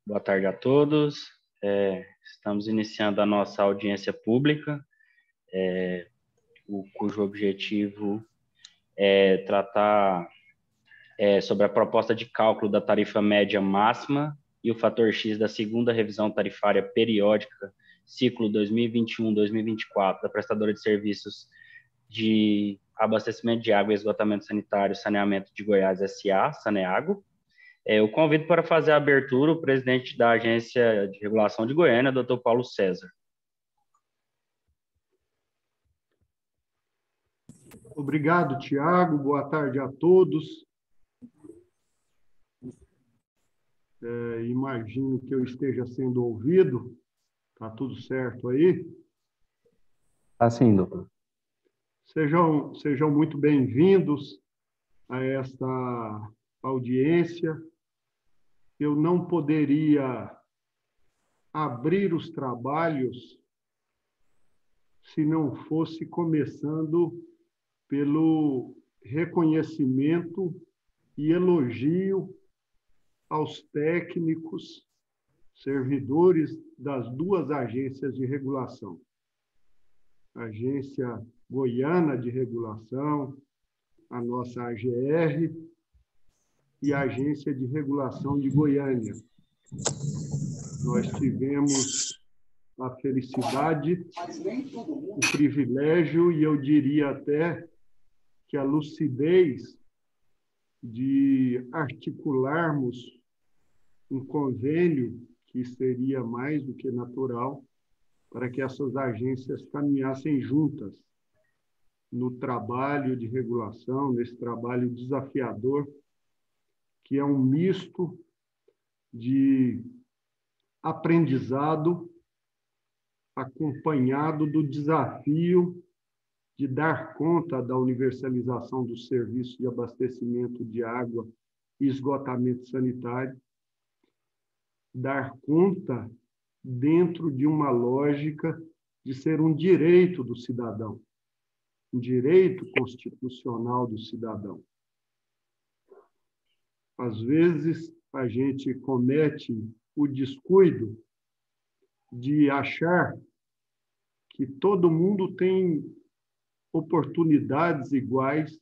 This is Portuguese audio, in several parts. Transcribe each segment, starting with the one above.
Boa tarde a todos. Estamos iniciando a nossa audiência pública, cujo objetivo é tratar sobre a proposta de cálculo da tarifa média máxima e o fator X da segunda revisão tarifária periódica, ciclo 2021-2024, da prestadora de serviços de abastecimento de água e esgotamento sanitário e saneamento de Goiás S.A., Saneago. Eu convido para fazer a abertura o presidente da Agência de Regulação de Goiânia, Dr. Paulo César. Obrigado, Tiago. Boa tarde a todos. Imagino que eu esteja sendo ouvido. Está tudo certo aí? Está sim, doutor. Sejam muito bem-vindos a esta audiência. Eu não poderia abrir os trabalhos se não fosse começando pelo reconhecimento e elogio aos técnicos, servidores das duas agências de regulação. A Agência Goiana de Regulação, a nossa AGR e a Agência de Regulação de Goiânia. Nós tivemos a felicidade, o privilégio e eu diria até que a lucidez de articularmos um convênio que seria mais do que natural para que essas agências caminhassem juntas no trabalho de regulação, nesse trabalho desafiador, que é um misto de aprendizado acompanhado do desafio de dar conta da universalização dos serviços de abastecimento de água e esgotamento sanitário, dar conta dentro de uma lógica de ser um direito do cidadão, um direito constitucional do cidadão. Às vezes, a gente comete o descuido de achar que todo mundo tem oportunidades iguais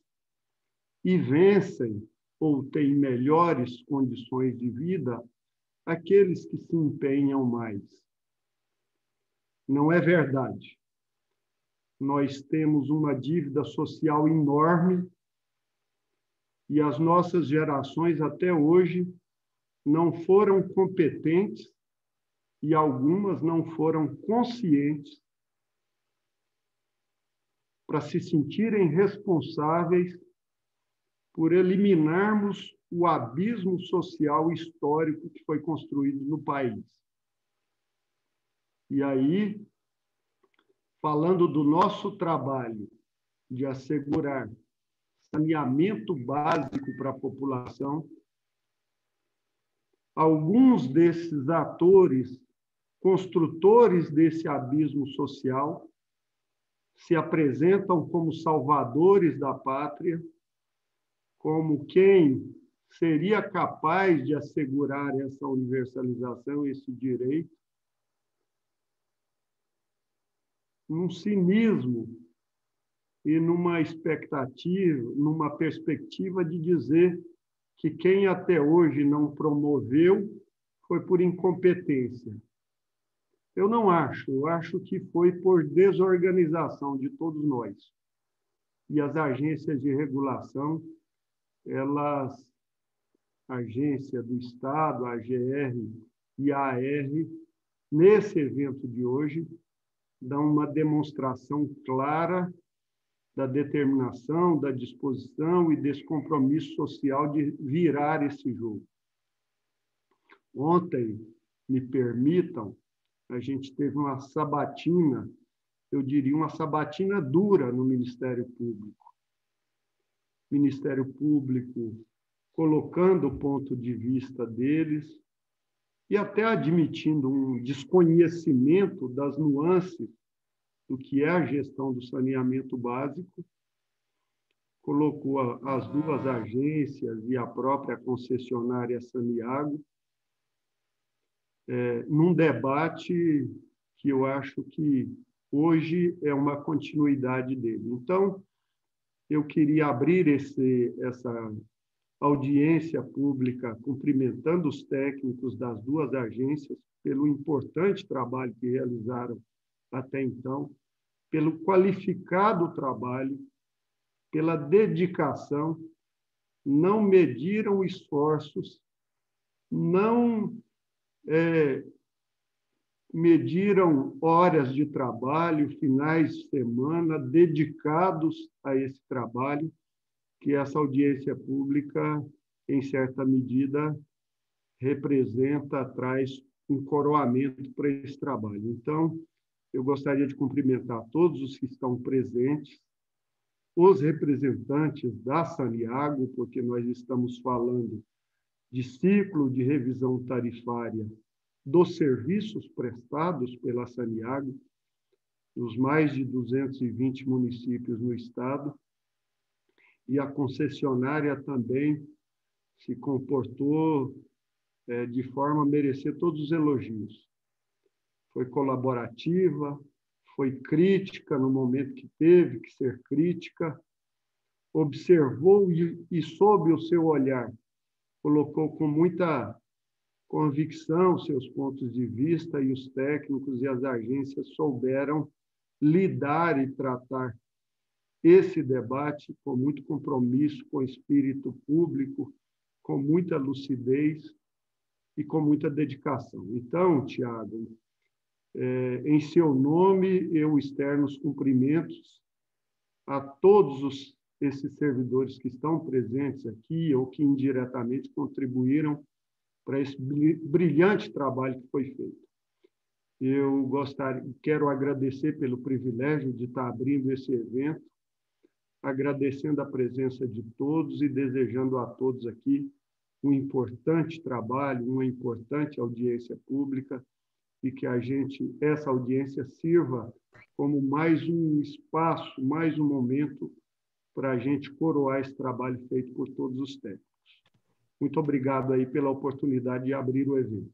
e vencem ou têm melhores condições de vida aqueles que se empenham mais. Não é verdade. Nós temos uma dívida social enorme e as nossas gerações até hoje não foram competentes e algumas não foram conscientes para se sentirem responsáveis por eliminarmos o abismo social histórico que foi construído no país. E aí, falando do nosso trabalho de assegurar saneamento básico para a população, alguns desses atores, construtores desse abismo social, se apresentam como salvadores da pátria, como quem seria capaz de assegurar essa universalização, esse direito, num cinismo e numa expectativa, numa perspectiva de dizer que quem até hoje não promoveu foi por incompetência. Eu não acho, eu acho que foi por desorganização de todos nós. E as agências de regulação, elas, a Agência do Estado, a AGR e a AR, nesse evento de hoje, dão uma demonstração clara da determinação, da disposição e desse compromisso social de virar esse jogo. Ontem, me permitam, a gente teve uma sabatina, eu diria uma sabatina dura no Ministério Público. Ministério Público colocando o ponto de vista deles e até admitindo um desconhecimento das nuances do que é a gestão do saneamento básico, colocou as duas agências e a própria concessionária Saneago num debate que eu acho que hoje é uma continuidade dele. Então, eu queria abrir essa audiência pública cumprimentando os técnicos das duas agências pelo importante trabalho que realizaram até então, pelo qualificado trabalho, pela dedicação, não mediram esforços, não mediram horas de trabalho, finais de semana, dedicados a esse trabalho, que essa audiência pública, em certa medida, representa, traz um coroamento para esse trabalho. Então, eu gostaria de cumprimentar todos os que estão presentes, os representantes da Saniago, porque nós estamos falando de ciclo de revisão tarifária dos serviços prestados pela Saniago, nos mais de 220 municípios no estado, e a concessionária também se comportou de forma a merecer todos os elogios. Foi colaborativa, foi crítica no momento que teve que ser crítica, observou e sob o seu olhar, colocou com muita convicção seus pontos de vista, e os técnicos e as agências souberam lidar e tratar esse debate com muito compromisso, com espírito público, com muita lucidez e com muita dedicação. Então, Tiago, em seu nome, eu externo os cumprimentos a todos esses servidores que estão presentes aqui ou que indiretamente contribuíram para esse brilhante trabalho que foi feito. Eu quero agradecer pelo privilégio de estar abrindo esse evento, agradecendo a presença de todos e desejando a todos aqui um importante trabalho, uma importante audiência pública, e que essa audiência sirva como mais um espaço, mais um momento para a gente coroar esse trabalho feito por todos os técnicos. Muito obrigado aí pela oportunidade de abrir o evento.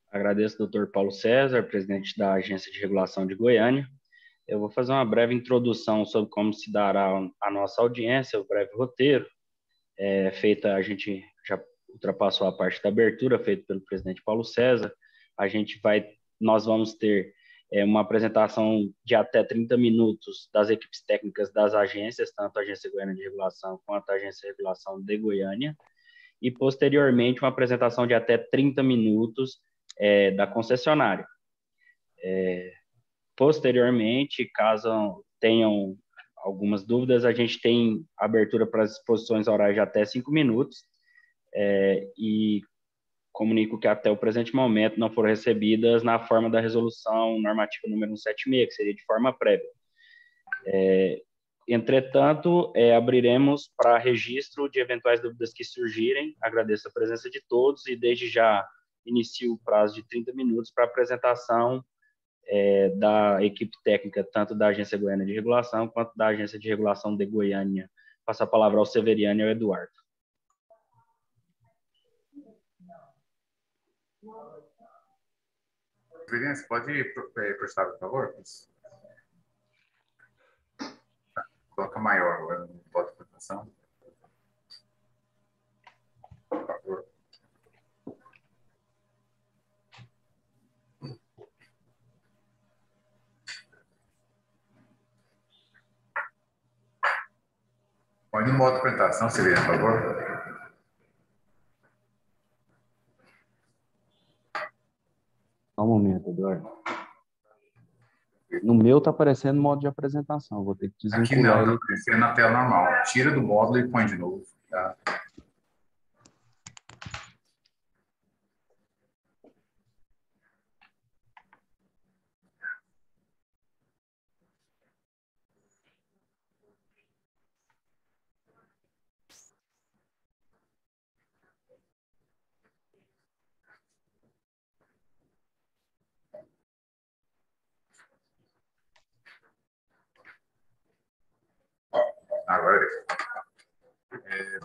Agradeço ao Dr. Paulo César, presidente da Agência de Regulação de Goiânia. Eu vou fazer uma breve introdução sobre como se dará a nossa audiência, o breve roteiro. A gente já ultrapassou a parte da abertura, feita pelo presidente Paulo César. Nós vamos ter uma apresentação de até 30 minutos das equipes técnicas das agências, tanto a Agência Goiana de Regulação quanto a Agência de Regulação de Goiânia, e, posteriormente, uma apresentação de até 30 minutos da concessionária. Posteriormente, caso tenham algumas dúvidas, a gente tem abertura para as exposições orais de até 5 minutos, e comunico que até o presente momento não foram recebidas na forma da resolução normativa número 176, que seria de forma prévia. Entretanto, abriremos para registro de eventuais dúvidas que surgirem. Agradeço a presença de todos e, desde já, inicio o prazo de 30 minutos para a apresentação da equipe técnica, tanto da Agência Goiana de Regulação quanto da Agência de Regulação de Goiânia. Passo a palavra ao Severiano e ao Eduardo. Severiano, você pode prestar, por favor? Coloca maior agora no botão de apresentação. Por favor. Pode no modo de apresentação, Severiano, por favor. Só um momento, Eduardo. No meu está aparecendo modo de apresentação. Vou ter que desvincular aqui não, ele. está aparecendo na tela normal. Tira do módulo e põe de novo. Tá? Agora,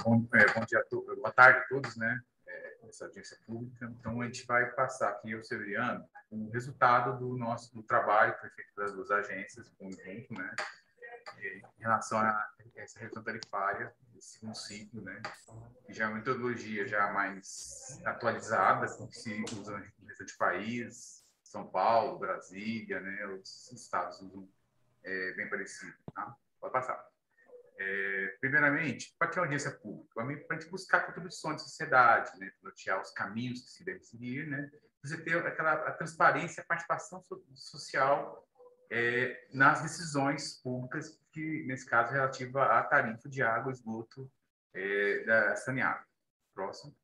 bom dia, boa tarde a todos, né? essa audiência pública. Então, a gente vai passar aqui ao Severiano o resultado do trabalho que foi feito pelas duas agências, conjunto, né, em relação a essa revisão tarifária, esse segundo ciclo, né, que já é uma metodologia já mais atualizada, que se usa no restante do país, São Paulo, Brasília, né, os estados usam bem parecido. Tá? Pode passar. Primeiramente, para que a audiência pública? Para a gente buscar contribuições da sociedade, né, nortear os caminhos que se devem seguir, né, você ter a transparência, a participação social nas decisões públicas, que nesse caso relativa à tarifa de água e esgoto da Saneago. Próximo.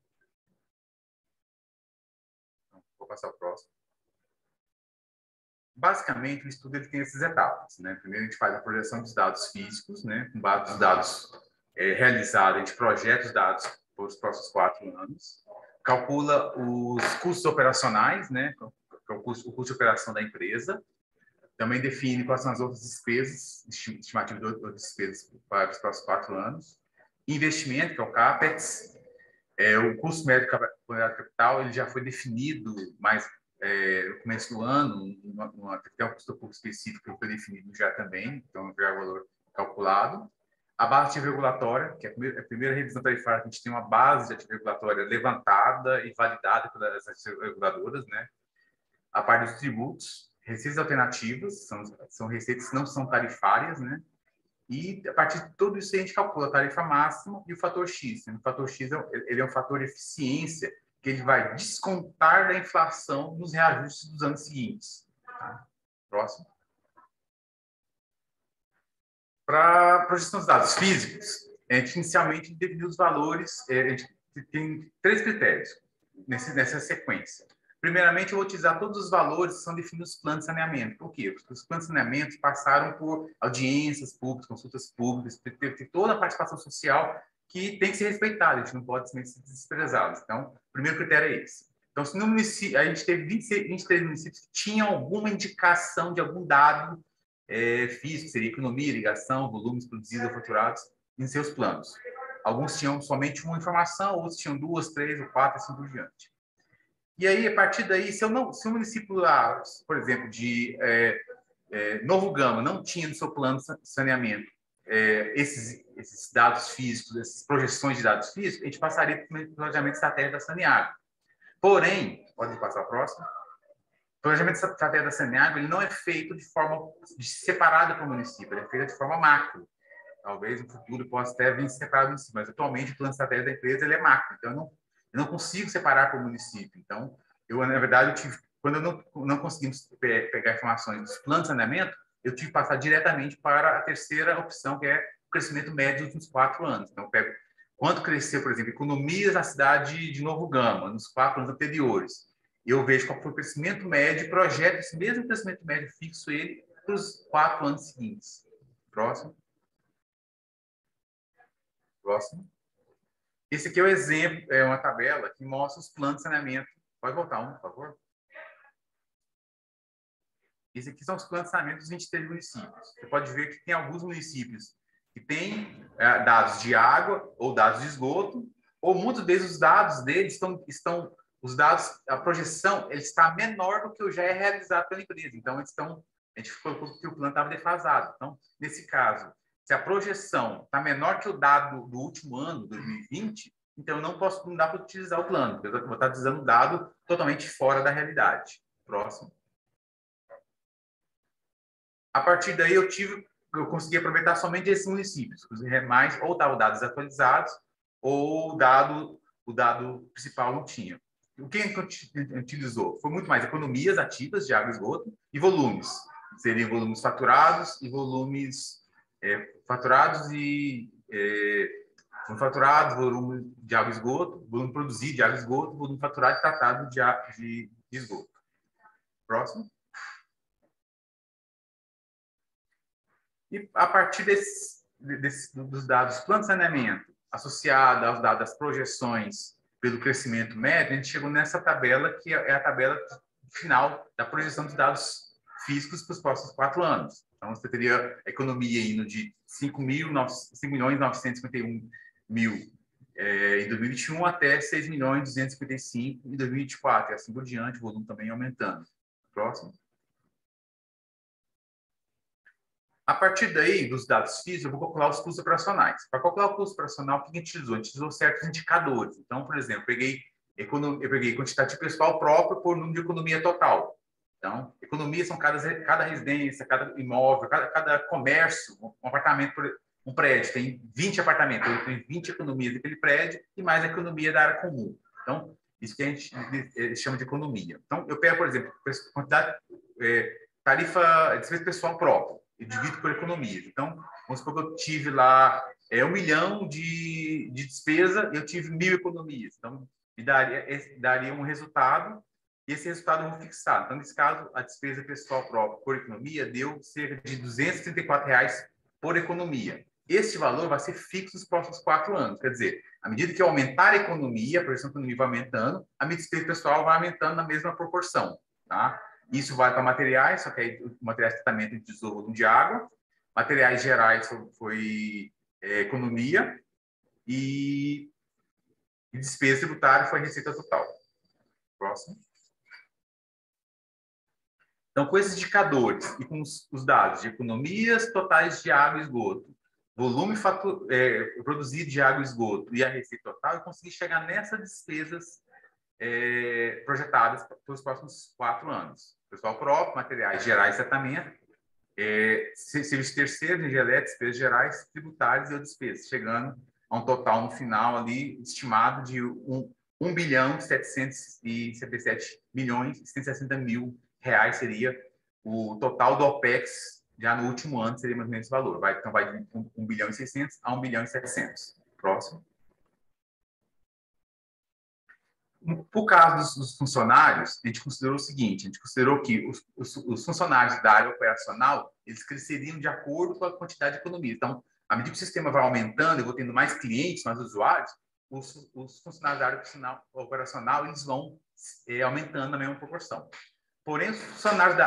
Então, vou passar o próximo. Basicamente, o estudo ele tem essas etapas, né? Primeiro, a gente faz a projeção dos dados físicos, né? Com base nos dados realizados, a gente projeta os dados para os próximos 4 anos, calcula os custos operacionais, né? O custo de operação da empresa, também define quais são as outras despesas, estimativa de outras despesas para os próximos 4 anos, investimento, que é o CAPEX, o custo médio de capital, ele já foi definido mais no começo do ano, tem um custo público específico que foi definido já também, então já é o valor calculado. A base ativa regulatória, que é a primeira revisão tarifária, que a gente tem uma base de ativa regulatória levantada e validada pelas reguladoras, né? A parte dos tributos, receitas alternativas, são receitas que não são tarifárias, né? E, a partir de tudo isso, a gente calcula a tarifa máxima e o fator X. O fator X ele é um fator de eficiência que ele vai descontar da inflação nos reajustes dos anos seguintes. Tá? Próximo. Para a projeção dos dados físicos, a gente inicialmente definiu os valores, a gente tem 3 critérios nessa sequência. Primeiramente, eu vou utilizar todos os valores que são definidos nos planos de saneamento. Por quê? Porque os planos de saneamento passaram por audiências públicas, consultas públicas, tem toda a participação social que tem que ser respeitada, a gente não pode ser desprezado. Então, o primeiro critério é esse. Então, se no município, a gente teve 23 municípios que tinham alguma indicação de algum dado físico, seria economia, irrigação, volumes produzidos ou faturados em seus planos. Alguns tinham somente uma informação, outros tinham 2, 3 ou 4, assim por diante. E aí, a partir daí, se o município lá, por exemplo, de Novo Gama, não tinha no seu plano de saneamento esses dados físicos, essas projeções de dados físicos, a gente passaria para o planejamento estratégico da Saneago. Porém, pode passar a próxima. O planejamento estratégico da Saneago ele não é feito de forma separada para o município, ele é feito de forma macro. Talvez no futuro possa até vir separado do município, mas atualmente o plano estratégico da empresa ele é macro, então eu não consigo separar para o município. Então, na verdade, quando não conseguimos pegar informações dos planos de saneamento, eu tive que passar diretamente para a terceira opção, que é o crescimento médio dos últimos 4 anos. Então, eu pego quanto cresceu, por exemplo, economias na cidade de Novo Gama, nos 4 anos anteriores. E eu vejo qual foi o crescimento médio e projeto esse mesmo crescimento médio fixo ele para os 4 anos seguintes. Próximo. Próximo. Esse aqui é o exemplo, é uma tabela que mostra os planos de saneamento. Pode voltar um, por favor. Esse aqui são os planos de saneamento dos 23 municípios. Você pode ver que tem alguns municípios que têm dados de água ou dados de esgoto, ou muitos vezes os dados deles estão os dados, a projeção, ele está menor do que o já é realizado pela empresa. Então, a gente colocou que o plano estava defasado. Então, nesse caso, se a projeção está menor que o dado do último ano, 2020, então não dá para utilizar o plano. Eu vou estar utilizando o dado totalmente fora da realidade. Próximo. A partir daí, eu consegui aproveitar somente esses municípios. Os demais, ou estavam dados atualizados, ou o dado principal não tinha. O que a gente utilizou? Foi muito mais economias ativas de água e esgoto e volumes. Seriam volumes faturados e volumes volume de água e esgoto, volume produzido de água e esgoto, volume faturado e tratado de esgoto. Próximo. E a partir dos dados do plano de saneamento, associado aos dados das projeções pelo crescimento médio, a gente chegou nessa tabela, que é a tabela final da projeção dos dados físicos para os próximos 4 anos. Então, você teria a economia indo de 5.951.000 em 2021 até 6.255.000 em 2024, e assim por diante, o volume também aumentando. Próximo. A partir daí, dos dados físicos, eu vou calcular os custos operacionais. Para calcular o custo operacional, o que a gente utilizou? A gente utilizou certos indicadores. Então, por exemplo, eu peguei quantidade de pessoal próprio por número de economia total. Então, economia são cada residência, cada imóvel, cada comércio, um apartamento, um prédio tem 20 apartamentos, eu tenho 20 economias daquele prédio e mais a economia da área comum. Então, isso que a gente chama de economia. Então, eu pego, por exemplo, quantidade, tarifa, despesa pessoal próprio, e divido por economias. Então, vamos supor que eu tive lá 1 milhão de despesa e eu tive 1.000 economias. Então, me daria um resultado, e esse resultado eu vou fixar. Então, nesse caso, a despesa pessoal própria por economia deu cerca de R$ 234 por economia. Este valor vai ser fixo nos próximos 4 anos. Quer dizer, à medida que eu aumentar a economia, a projeção da economia vai aumentando, a minha despesa pessoal vai aumentando na mesma proporção. Tá? Isso vai para materiais, só que aí materiais de tratamento de desova de água, materiais gerais foi economia, e despesa tributária foi receita total. Próximo. Então, com esses indicadores e com os dados de economias totais de água e esgoto, volume produzido de água e esgoto e a receita total, eu consegui chegar nessas despesas projetadas para os próximos 4 anos. Pessoal próprio, materiais gerais de tratamento, serviços terceiros, energia elétrica, despesas gerais, tributárias e outras despesas, chegando a um total no final ali estimado de 1.777.160.000 reais seria o total do OPEX já no último ano, seria mais ou menos esse valor. Então, vai de 1.600.000 a 1.700.000. Próximo. Por caso dos funcionários, a gente considerou o seguinte, a gente considerou que os funcionários da área operacional, eles cresceriam de acordo com a quantidade de economia. Então, à medida que o sistema vai aumentando, eu vou tendo mais clientes, mais usuários, os funcionários da área operacional, eles vão aumentando na mesma proporção. Porém, os funcionários,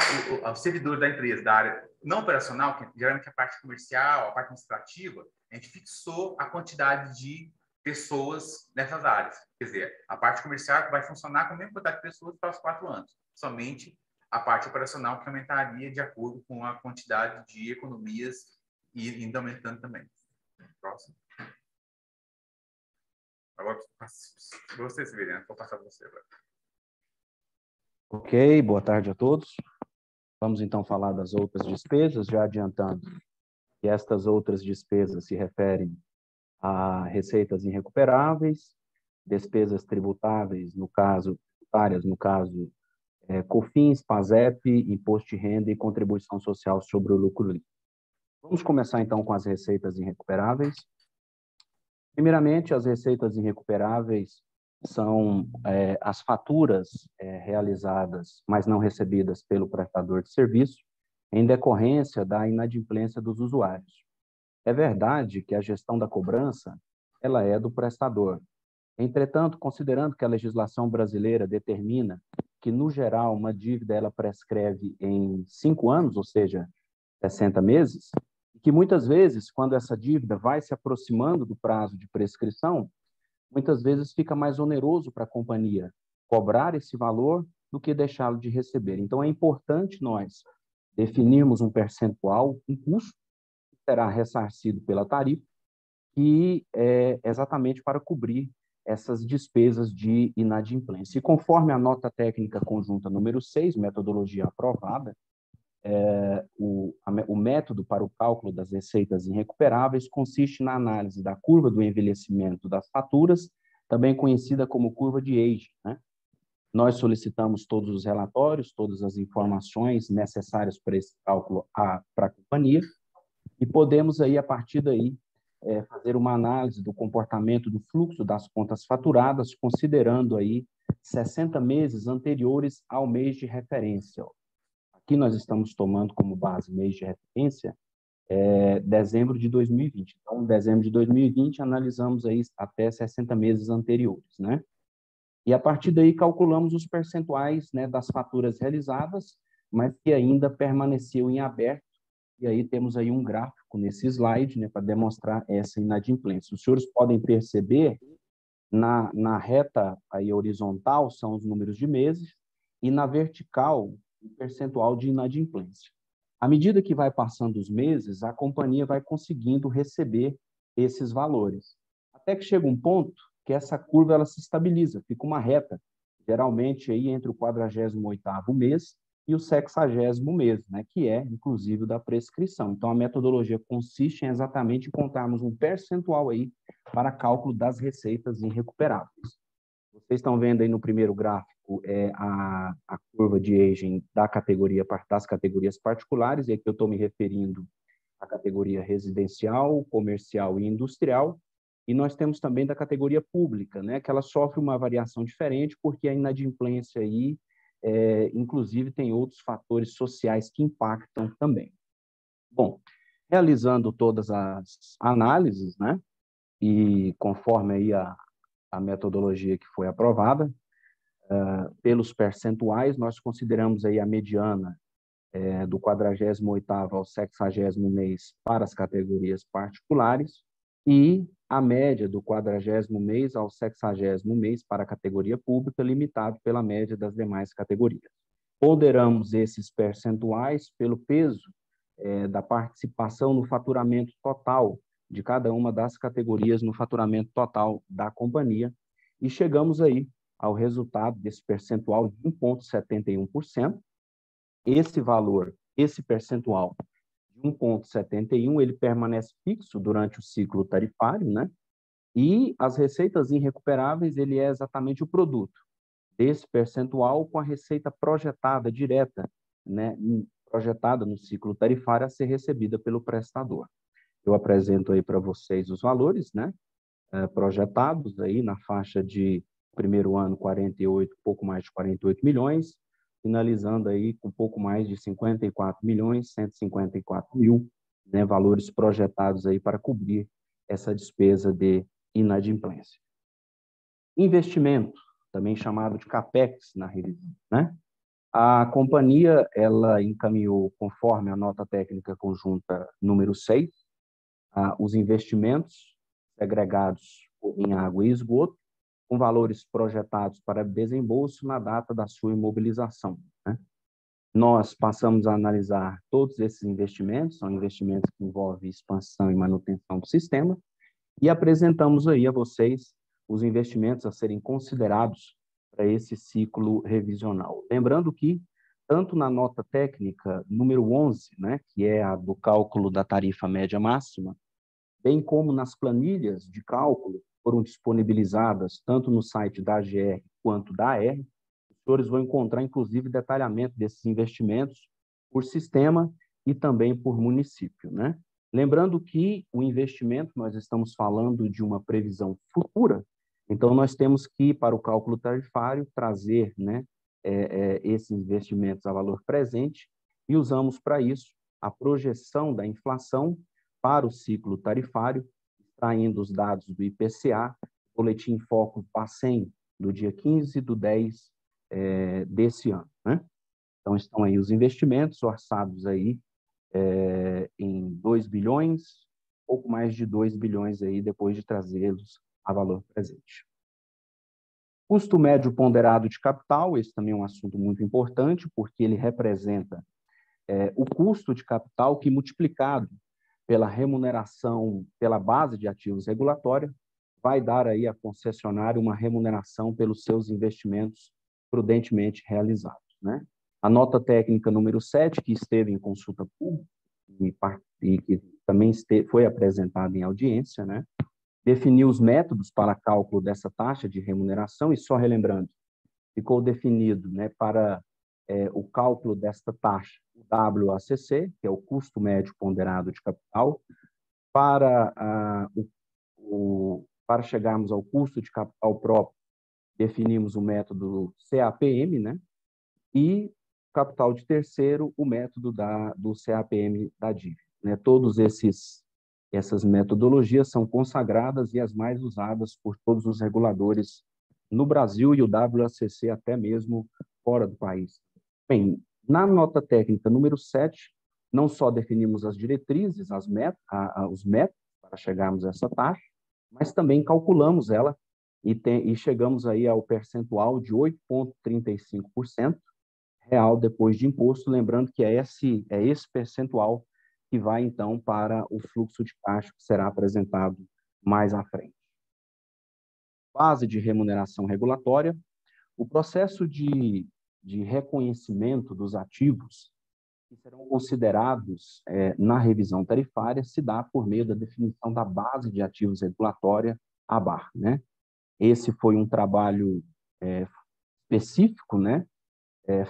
os servidores da empresa, da área não operacional, que geralmente é a parte comercial, a parte administrativa, a gente fixou a quantidade de pessoas nessas áreas. Quer dizer, a parte comercial vai funcionar com a mesma quantidade de pessoas para os 4 anos. Somente a parte operacional que aumentaria de acordo com a quantidade de economias e indo aumentando também. Próximo. Agora, você, Severino, vou passar para você agora. Ok, boa tarde a todos. Vamos então falar das outras despesas, já adiantando que estas outras despesas se referem a receitas irrecuperáveis, despesas tributáveis, tributárias, no caso, COFINS, PASEP, Imposto de Renda e Contribuição Social sobre o Lucro Líquido. Vamos começar então com as receitas irrecuperáveis. Primeiramente, as receitas irrecuperáveis são as faturas realizadas, mas não recebidas pelo prestador de serviço, em decorrência da inadimplência dos usuários. É verdade que a gestão da cobrança ela é do prestador. Entretanto, considerando que a legislação brasileira determina que, no geral, uma dívida ela prescreve em 5 anos, ou seja, 60 meses, e que muitas vezes, quando essa dívida vai se aproximando do prazo de prescrição, muitas vezes fica mais oneroso para a companhia cobrar esse valor do que deixá-lo de receber. Então, é importante nós definirmos um percentual, um custo, que será ressarcido pela tarifa, que é exatamente para cobrir essas despesas de inadimplência. E conforme a nota técnica conjunta número 6, metodologia aprovada, o método para o cálculo das receitas irrecuperáveis consiste na análise da curva do envelhecimento das faturas, também conhecida como curva de Age, né? Nós solicitamos todos os relatórios, todas as informações necessárias para esse cálculo para a companhia, e podemos aí, a partir daí, fazer uma análise do comportamento do fluxo das contas faturadas, considerando aí 60 meses anteriores ao mês de referência. Aqui nós estamos tomando como base mês de referência dezembro de 2020. Então, em dezembro de 2020, analisamos aí até 60 meses anteriores, né? E a partir daí calculamos os percentuais, né, das faturas realizadas, mas que ainda permaneceu em aberto. E aí temos aí um gráfico nesse slide, né, para demonstrar essa inadimplência. Os senhores podem perceber Na reta aí horizontal são os números de meses e na vertical o percentual de inadimplência. À medida que vai passando os meses, a companhia vai conseguindo receber esses valores. Até que chega um ponto que essa curva ela se estabiliza, fica uma reta, geralmente aí entre o 48º mês e o 60º mês, né, que é, inclusive, o da prescrição. Então, a metodologia consiste em exatamente encontrarmos um percentual aí para cálculo das receitas irrecuperáveis. Vocês estão vendo aí no primeiro gráfico a curva de aging das categorias particulares, e aqui eu estou me referindo à categoria residencial, comercial e industrial, e nós temos também da categoria pública, né, que ela sofre uma variação diferente, porque a inadimplência aí, inclusive, tem outros fatores sociais que impactam também. Bom, realizando todas as análises, né, e conforme aí a metodologia que foi aprovada, pelos percentuais, nós consideramos aí a mediana do 48º ao 60º mês para as categorias particulares e a média do 40º mês ao 60º mês para a categoria pública, limitado pela média das demais categorias. Ponderamos esses percentuais pelo peso da participação no faturamento total de cada uma das categorias no faturamento total da companhia e chegamos aí ao resultado desse percentual de 1,71%. Esse valor, esse percentual de 1,71, ele permanece fixo durante o ciclo tarifário, né? E as receitas irrecuperáveis, ele é exatamente o produto desse percentual com a receita projetada direta, né? Projetada no ciclo tarifário a ser recebida pelo prestador. Eu apresento aí para vocês os valores, né? Projetados aí na faixa de primeiro ano 48, pouco mais de 48 milhões, finalizando aí com pouco mais de 54 milhões, 154 mil, né, valores projetados aí para cobrir essa despesa de inadimplência. Investimento, também chamado de CAPEX na revisão, né? A companhia, ela encaminhou, conforme a nota técnica conjunta número 6, os investimentos segregados em água e esgoto, com valores projetados para desembolso na data da sua imobilização, né? Nós passamos a analisar todos esses investimentos, são investimentos que envolvem expansão e manutenção do sistema, e apresentamos aí a vocês os investimentos a serem considerados para esse ciclo revisional. Lembrando que, tanto na nota técnica número 11, né, que é a do cálculo da tarifa média máxima, bem como nas planilhas de cálculo, foram disponibilizadas tanto no site da AGR quanto da AR, os senhores vão encontrar, inclusive, detalhamento desses investimentos por sistema e também por município, né? Lembrando que o investimento, nós estamos falando de uma previsão futura, então nós temos que, para o cálculo tarifário, trazer, né, esses investimentos a valor presente e usamos para isso a projeção da inflação para o ciclo tarifário, extraindo os dados do IPCA, Boletim Foco PACEM, do dia 15/10 desse ano, né? Então, estão aí os investimentos orçados aí em 2 bilhões, pouco mais de 2 bilhões aí, depois de trazê-los a valor presente. Custo médio ponderado de capital, esse também é um assunto muito importante, porque ele representa o custo de capital que, multiplicado pela remuneração, pela base de ativos regulatória, vai dar aí à concessionária uma remuneração pelos seus investimentos prudentemente realizados, né? A nota técnica número 7, que esteve em consulta pública e que também foi apresentada em audiência, né, definiu os métodos para cálculo dessa taxa de remuneração e, só relembrando, ficou definido, né, para o cálculo desta taxa, o WACC, que é o custo médio ponderado de capital, para chegarmos ao custo de capital próprio, definimos o método CAPM, né? E capital de terceiro, o método do CAPM da dívida, né? Todos essas metodologias são consagradas e as mais usadas por todos os reguladores no Brasil e o WACC até mesmo fora do país. Bem, na nota técnica número 7, não só definimos as diretrizes, os métodos para chegarmos a essa taxa, mas também calculamos ela e chegamos aí ao percentual de 8,35% real depois de imposto, lembrando que é esse percentual que vai, então, para o fluxo de caixa que será apresentado mais à frente. Base de remuneração regulatória. O processo de reconhecimento dos ativos que serão considerados na revisão tarifária se dá por meio da definição da base de ativos regulatória, a BAR, né? Esse foi um trabalho específico, né?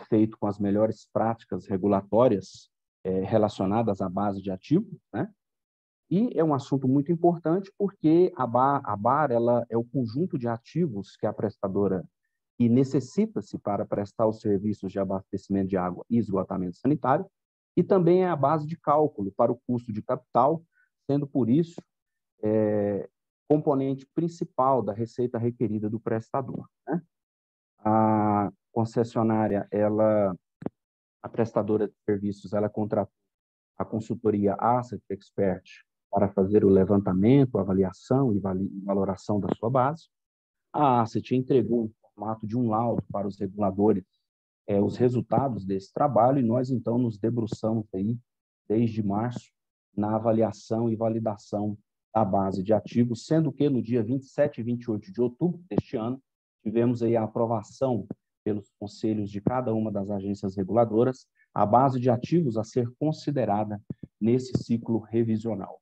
Feito com as melhores práticas regulatórias relacionadas à base de ativos, né? E é um assunto muito importante porque a BAR ela é o conjunto de ativos que a prestadora que necessita-se para prestar os serviços de abastecimento de água e esgotamento sanitário, e também é a base de cálculo para o custo de capital, sendo por isso componente principal da receita requerida do prestador, né? A concessionária, a prestadora de serviços, ela contratou a consultoria Asset Expert para fazer o levantamento, avaliação e valoração da sua base. A Asset entregou no formato de um laudo para os reguladores os resultados desse trabalho e nós, então, nos debruçamos aí, desde março, na avaliação e validação da base de ativos, sendo que no dia 27 e 28 de outubro deste ano, tivemos aí a aprovação pelos conselhos de cada uma das agências reguladoras, a base de ativos a ser considerada nesse ciclo revisional.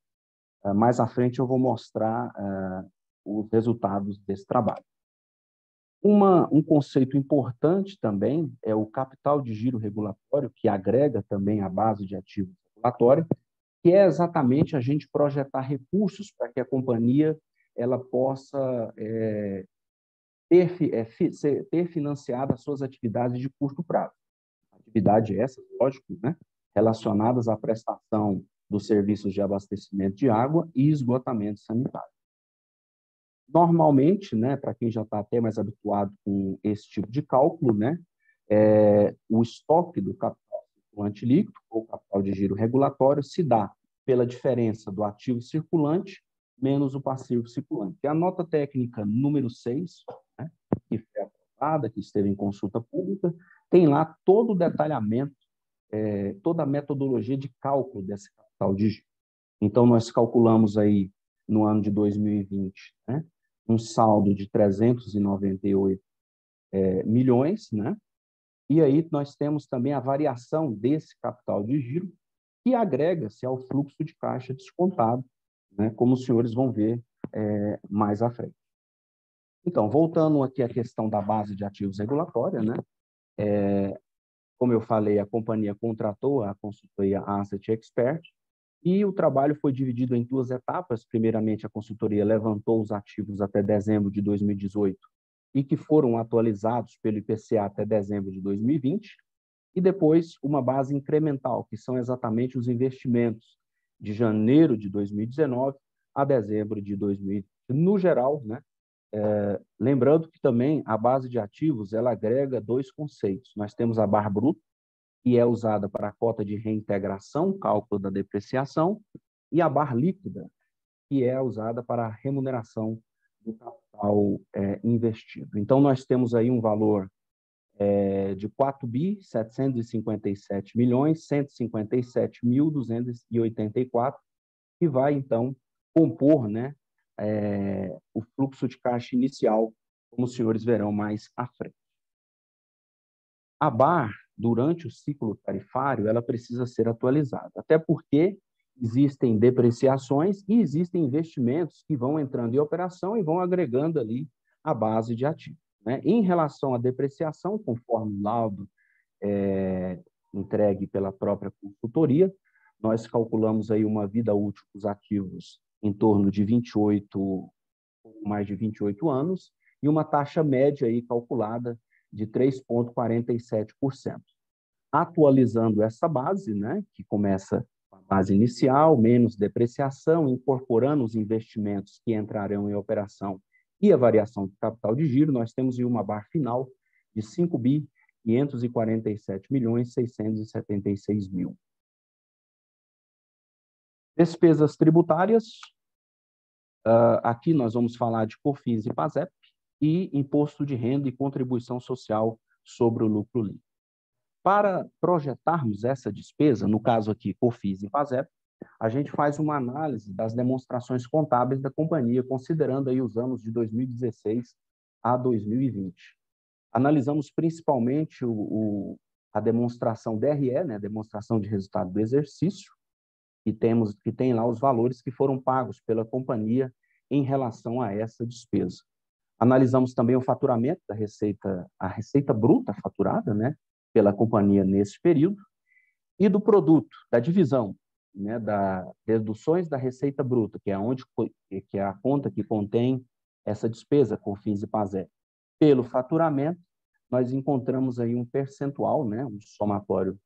Mais à frente eu vou mostrar os resultados desse trabalho. Um conceito importante também é o capital de giro regulatório, que agrega também a base de ativos regulatório, que é exatamente a gente projetar recursos para que a companhia ela possa ter financiado as suas atividades de curto prazo. Atividade essas, lógico, né, relacionadas à prestação dos serviços de abastecimento de água e esgotamento sanitário. Normalmente, né, para quem já está até mais habituado com esse tipo de cálculo, né, o estoque do capital circulante líquido, ou capital de giro regulatório, se dá pela diferença do ativo circulante menos o passivo circulante. E a nota técnica número 6, né, que foi aprovada, que esteve em consulta pública, tem lá todo o detalhamento, toda a metodologia de cálculo desse capital de giro. Então, nós calculamos aí, no ano de 2020, né, um saldo de 398 milhões, né? E aí nós temos também a variação desse capital de giro, que agrega-se ao fluxo de caixa descontado, né? Como os senhores vão ver mais à frente. Então, voltando aqui à questão da base de ativos regulatória, né? Como eu falei, a companhia contratou a consultoria Asset Expert, e o trabalho foi dividido em duas etapas. Primeiramente, a consultoria levantou os ativos até dezembro de 2018 e que foram atualizados pelo IPCA até dezembro de 2020, e depois uma base incremental, que são exatamente os investimentos de janeiro de 2019 a dezembro de 2020. No geral, né, lembrando que também a base de ativos ela agrega dois conceitos. Nós temos a BAR bruta, que é usada para a cota de reintegração, cálculo da depreciação, e a BAR líquida, que é usada para a remuneração do capital investido. Então, nós temos aí um valor de 4.757.157.284, que vai, então, compor, né, o fluxo de caixa inicial, como os senhores verão mais à frente. A BAR, durante o ciclo tarifário, ela precisa ser atualizada, até porque existem depreciações e existem investimentos que vão entrando em operação e vão agregando ali a base de ativos, né? Em relação à depreciação, conforme o laudo entregue pela própria consultoria, nós calculamos aí uma vida útil dos ativos em torno de mais de 28 anos, e uma taxa média aí calculada de 3,47%. Atualizando essa base, né, que começa com a base inicial, menos depreciação, incorporando os investimentos que entrarão em operação e a variação do capital de giro, nós temos uma BAR final de 5.547.676.000. Despesas tributárias, aqui nós vamos falar de COFINS e PASEP, e imposto de renda e contribuição social sobre o lucro líquido. Para projetarmos essa despesa, no caso aqui, COFINS e PASEP, a gente faz uma análise das demonstrações contábeis da companhia, considerando aí os anos de 2016 a 2020. Analisamos principalmente a demonstração DRE, né, demonstração de resultado do exercício, que tem lá os valores que foram pagos pela companhia em relação a essa despesa. Analisamos também o faturamento da receita, a receita bruta faturada, né, pela companhia nesse período, e do produto, da divisão, né, das deduções da receita bruta, que é a conta que contém essa despesa, COFINS e PASEP. Pelo faturamento, nós encontramos aí um percentual, né, um somatório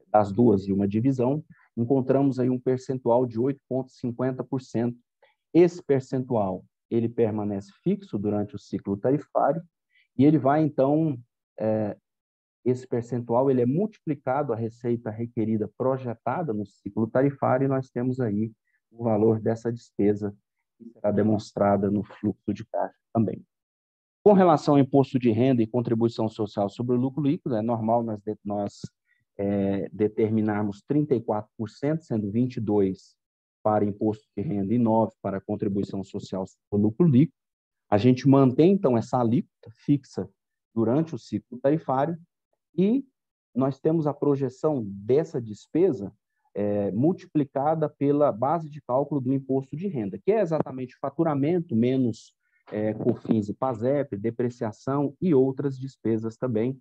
das duas e uma divisão, encontramos aí um percentual de 8,50%. Esse percentual, ele permanece fixo durante o ciclo tarifário e ele vai, então, esse percentual ele é multiplicado a receita requerida projetada no ciclo tarifário e nós temos aí o valor dessa despesa que será demonstrada no fluxo de caixa também. Com relação ao imposto de renda e contribuição social sobre o lucro líquido, é normal nós determinarmos 34%, sendo 22% para imposto de renda e 9% para contribuição social sobre o lucro líquido. A gente mantém, então, essa alíquota fixa durante o ciclo tarifário e nós temos a projeção dessa despesa multiplicada pela base de cálculo do imposto de renda, que é exatamente faturamento menos COFINS e PASEP, depreciação e outras despesas também.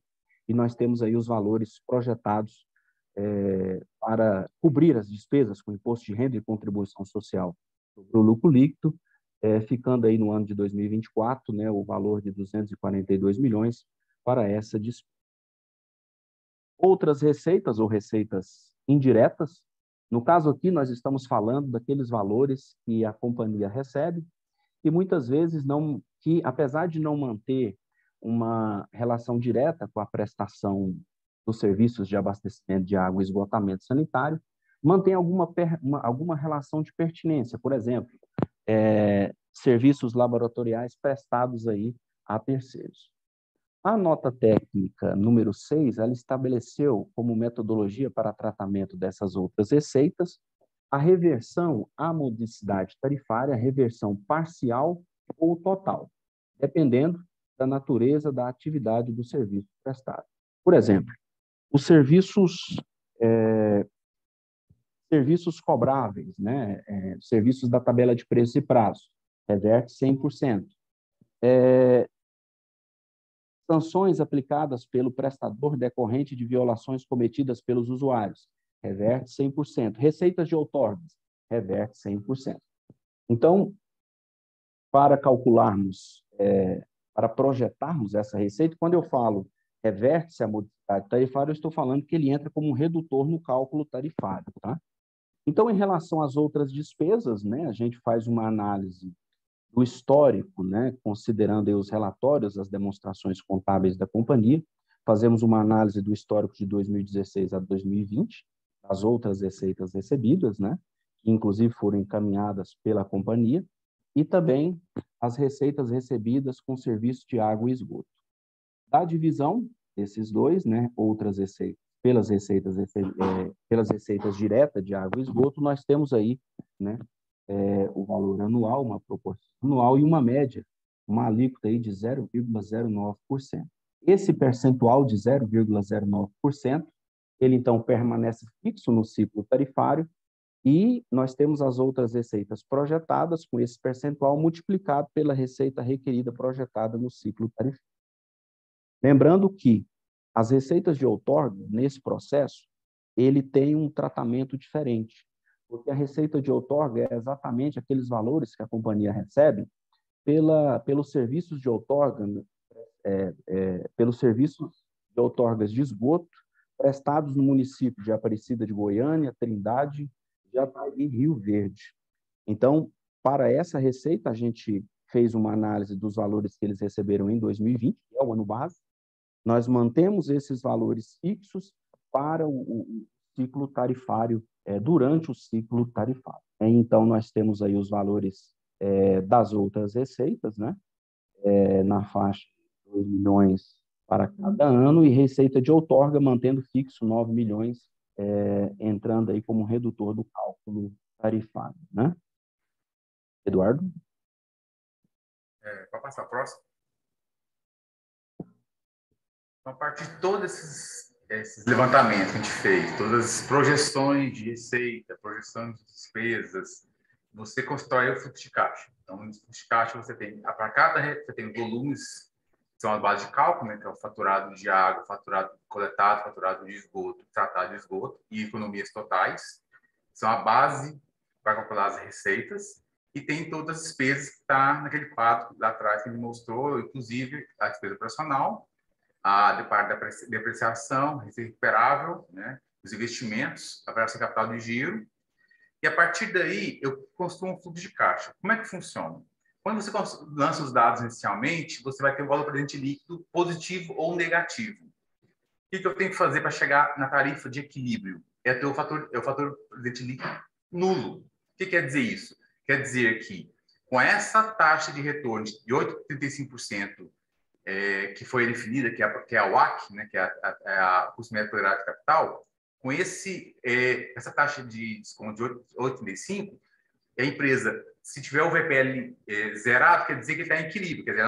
E nós temos aí os valores projetados para cobrir as despesas com imposto de renda e contribuição social sobre o lucro líquido, ficando aí no ano de 2024, né, o valor de 242 milhões para essa despesa. Outras receitas ou receitas indiretas, no caso aqui nós estamos falando daqueles valores que a companhia recebe e muitas vezes apesar de não manter uma relação direta com a prestação dos serviços de abastecimento de água e esgotamento sanitário, mantém alguma relação de pertinência, por exemplo, serviços laboratoriais prestados aí a terceiros. A nota técnica número 6, ela estabeleceu como metodologia para tratamento dessas outras receitas a reversão à modicidade tarifária, reversão parcial ou total, dependendo da natureza da atividade do serviço prestado. Por exemplo, os serviços cobráveis, né, serviços da tabela de preços e prazos, reverte 100%. Sanções aplicadas pelo prestador decorrente de violações cometidas pelos usuários, reverte 100%. Receitas de outorgas, reverte 100%. Então, para calcularmos, para projetarmos essa receita, quando eu falo reverte-se a modicidade tarifária, eu estou falando que ele entra como um redutor no cálculo tarifário, tá? Então, em relação às outras despesas, né, a gente faz uma análise do histórico, né, considerando aí os relatórios, as demonstrações contábeis da companhia, fazemos uma análise do histórico de 2016 a 2020, das outras receitas recebidas, né, que inclusive foram encaminhadas pela companhia, e também as receitas recebidas com serviço de água e esgoto. Da divisão desses dois, né, outras receitas, pelas receitas diretas de água e esgoto, nós temos aí, né, o valor anual, uma proporção anual e uma média, uma alíquota aí de 0,09%. Esse percentual de 0,09%, ele então permanece fixo no ciclo tarifário e nós temos as outras receitas projetadas com esse percentual multiplicado pela receita requerida projetada no ciclo tarifário. Lembrando que as receitas de outorga, nesse processo, ele tem um tratamento diferente, porque a receita de outorga é exatamente aqueles valores que a companhia recebe pelos serviços de outorga, pelos serviços de outorgas de esgoto prestados no município de Aparecida de Goiânia, Trindade, Jataí e Rio Verde. Então, para essa receita, a gente fez uma análise dos valores que eles receberam em 2020, que é o ano base. Nós mantemos esses valores fixos para o ciclo tarifário, durante o ciclo tarifário. Então, nós temos aí os valores das outras receitas, né? na faixa de 2 milhões para cada ano, e receita de outorga mantendo fixo 9 milhões, entrando aí como redutor do cálculo tarifário, né? Eduardo? Para passar a próxima. Então, a partir de todos esses levantamentos que a gente fez, todas as projeções de receita, projeções de despesas, você constrói o fluxo de caixa. Então, no fluxo de caixa, você tem, para cada, você tem volumes, que são a base de cálculo, né, que é o faturado de água, faturado coletado, faturado de esgoto, tratado de esgoto, e economias totais. São a base para calcular as receitas. E tem todas as despesas que está naquele quadro lá atrás que ele mostrou, inclusive a despesa operacional, a parte da depreciação, receita recuperável, né, os investimentos, a variação de capital de giro. E a partir daí, eu construo um fluxo de caixa. Como é que funciona? Quando você lança os dados inicialmente, você vai ter um valor presente líquido positivo ou negativo. O que eu tenho que fazer para chegar na tarifa de equilíbrio? É ter o fator presente líquido nulo. O que quer dizer isso? Quer dizer que, com essa taxa de retorno de 8,35%, que foi definida, que é a WACC, né, que é a custo médio tolerado de capital, com essa taxa de desconto de 8,35%, a empresa, se tiver o VPL zerado, quer dizer que está em equilíbrio, quer dizer,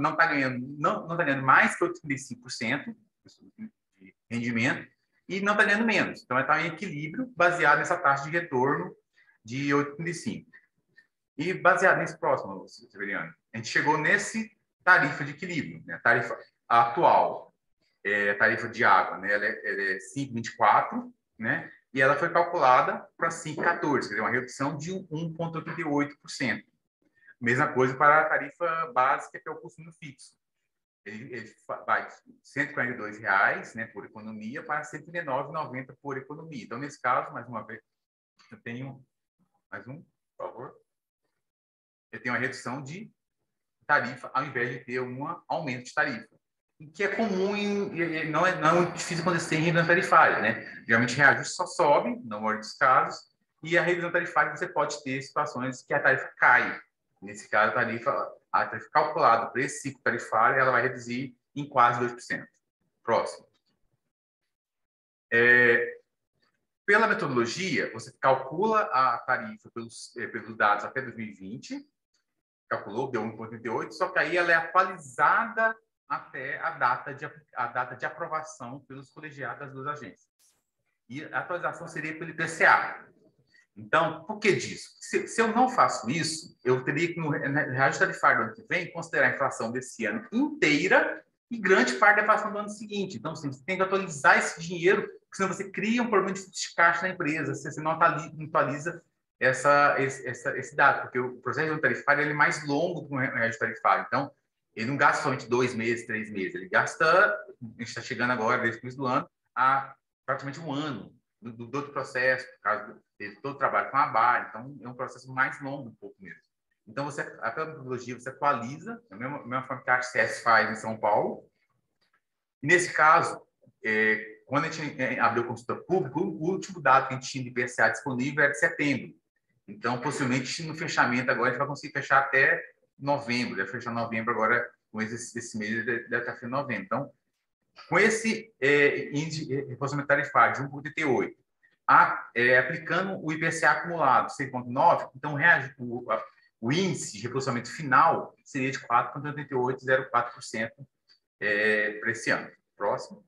não está ganhando mais que 8,35% de rendimento e não está ganhando menos. Então, ela está em equilíbrio baseado nessa taxa de retorno de 8,35%. E baseado nesse próximo, Severiano, a gente chegou nesse tarifa de equilíbrio, né? A tarifa atual, a tarifa de água, né? Ela é 5,24, né? E ela foi calculada para 5,14, quer dizer, uma redução de 1,88%. Mesma coisa para a tarifa básica, que é o consumo fixo. Ele vai de R$ 142, né, por economia, para R$ 139,90 por economia. Então, nesse caso, mais uma vez, eu tenho mais um, por favor. Eu tenho uma redução de tarifa ao invés de ter um aumento de tarifa. Que é comum, não é muito difícil acontecer em revisão tarifária, né? Geralmente, o reajuste só sobe, na maioria dos casos, e a revisão tarifária você pode ter situações que a tarifa cai. Nesse caso, a tarifa calculada para esse ciclo tarifário, ela vai reduzir em quase 2%. Próximo. Pela metodologia, você calcula a tarifa pelos dados até 2020, calculou, deu 1,88, só que aí ela é atualizada até a data de aprovação pelos colegiados das duas agências. E a atualização seria pelo IPCA. Então, por que disso? Se eu não faço isso, eu teria que, no reajuste tarifário do ano que vem, considerar a inflação desse ano inteira e grande parte da inflação do ano seguinte. Então, assim, você tem que atualizar esse dinheiro, porque senão você cria um problema de fluxo de caixa na empresa, você não atualiza esse dado, porque o processo tarifário ele é mais longo que um reajuste tarifário. Então, ele não gasta somente 2 meses, 3 meses, ele gasta, a gente está chegando agora, desde o começo do ano, a praticamente um ano do outro processo, por causa de todo o trabalho com a BAR, então é um processo mais longo um pouco mesmo. Então, a metodologia você atualiza, da mesma forma que a ArcScience faz em São Paulo. E nesse caso, quando a gente abriu consulta pública, o último dado que a gente tinha de IPCA disponível era de setembro. Então, possivelmente, no fechamento agora, a gente vai conseguir fechar até novembro. Deve fechar novembro agora, com esse mês, deve estar fechando novembro. Então, com esse índice de reposição tarifário de 1,88, aplicando o IPCA acumulado 6,9, então o índice de reposicionamento final seria de 4,8804% para esse ano. Próximo.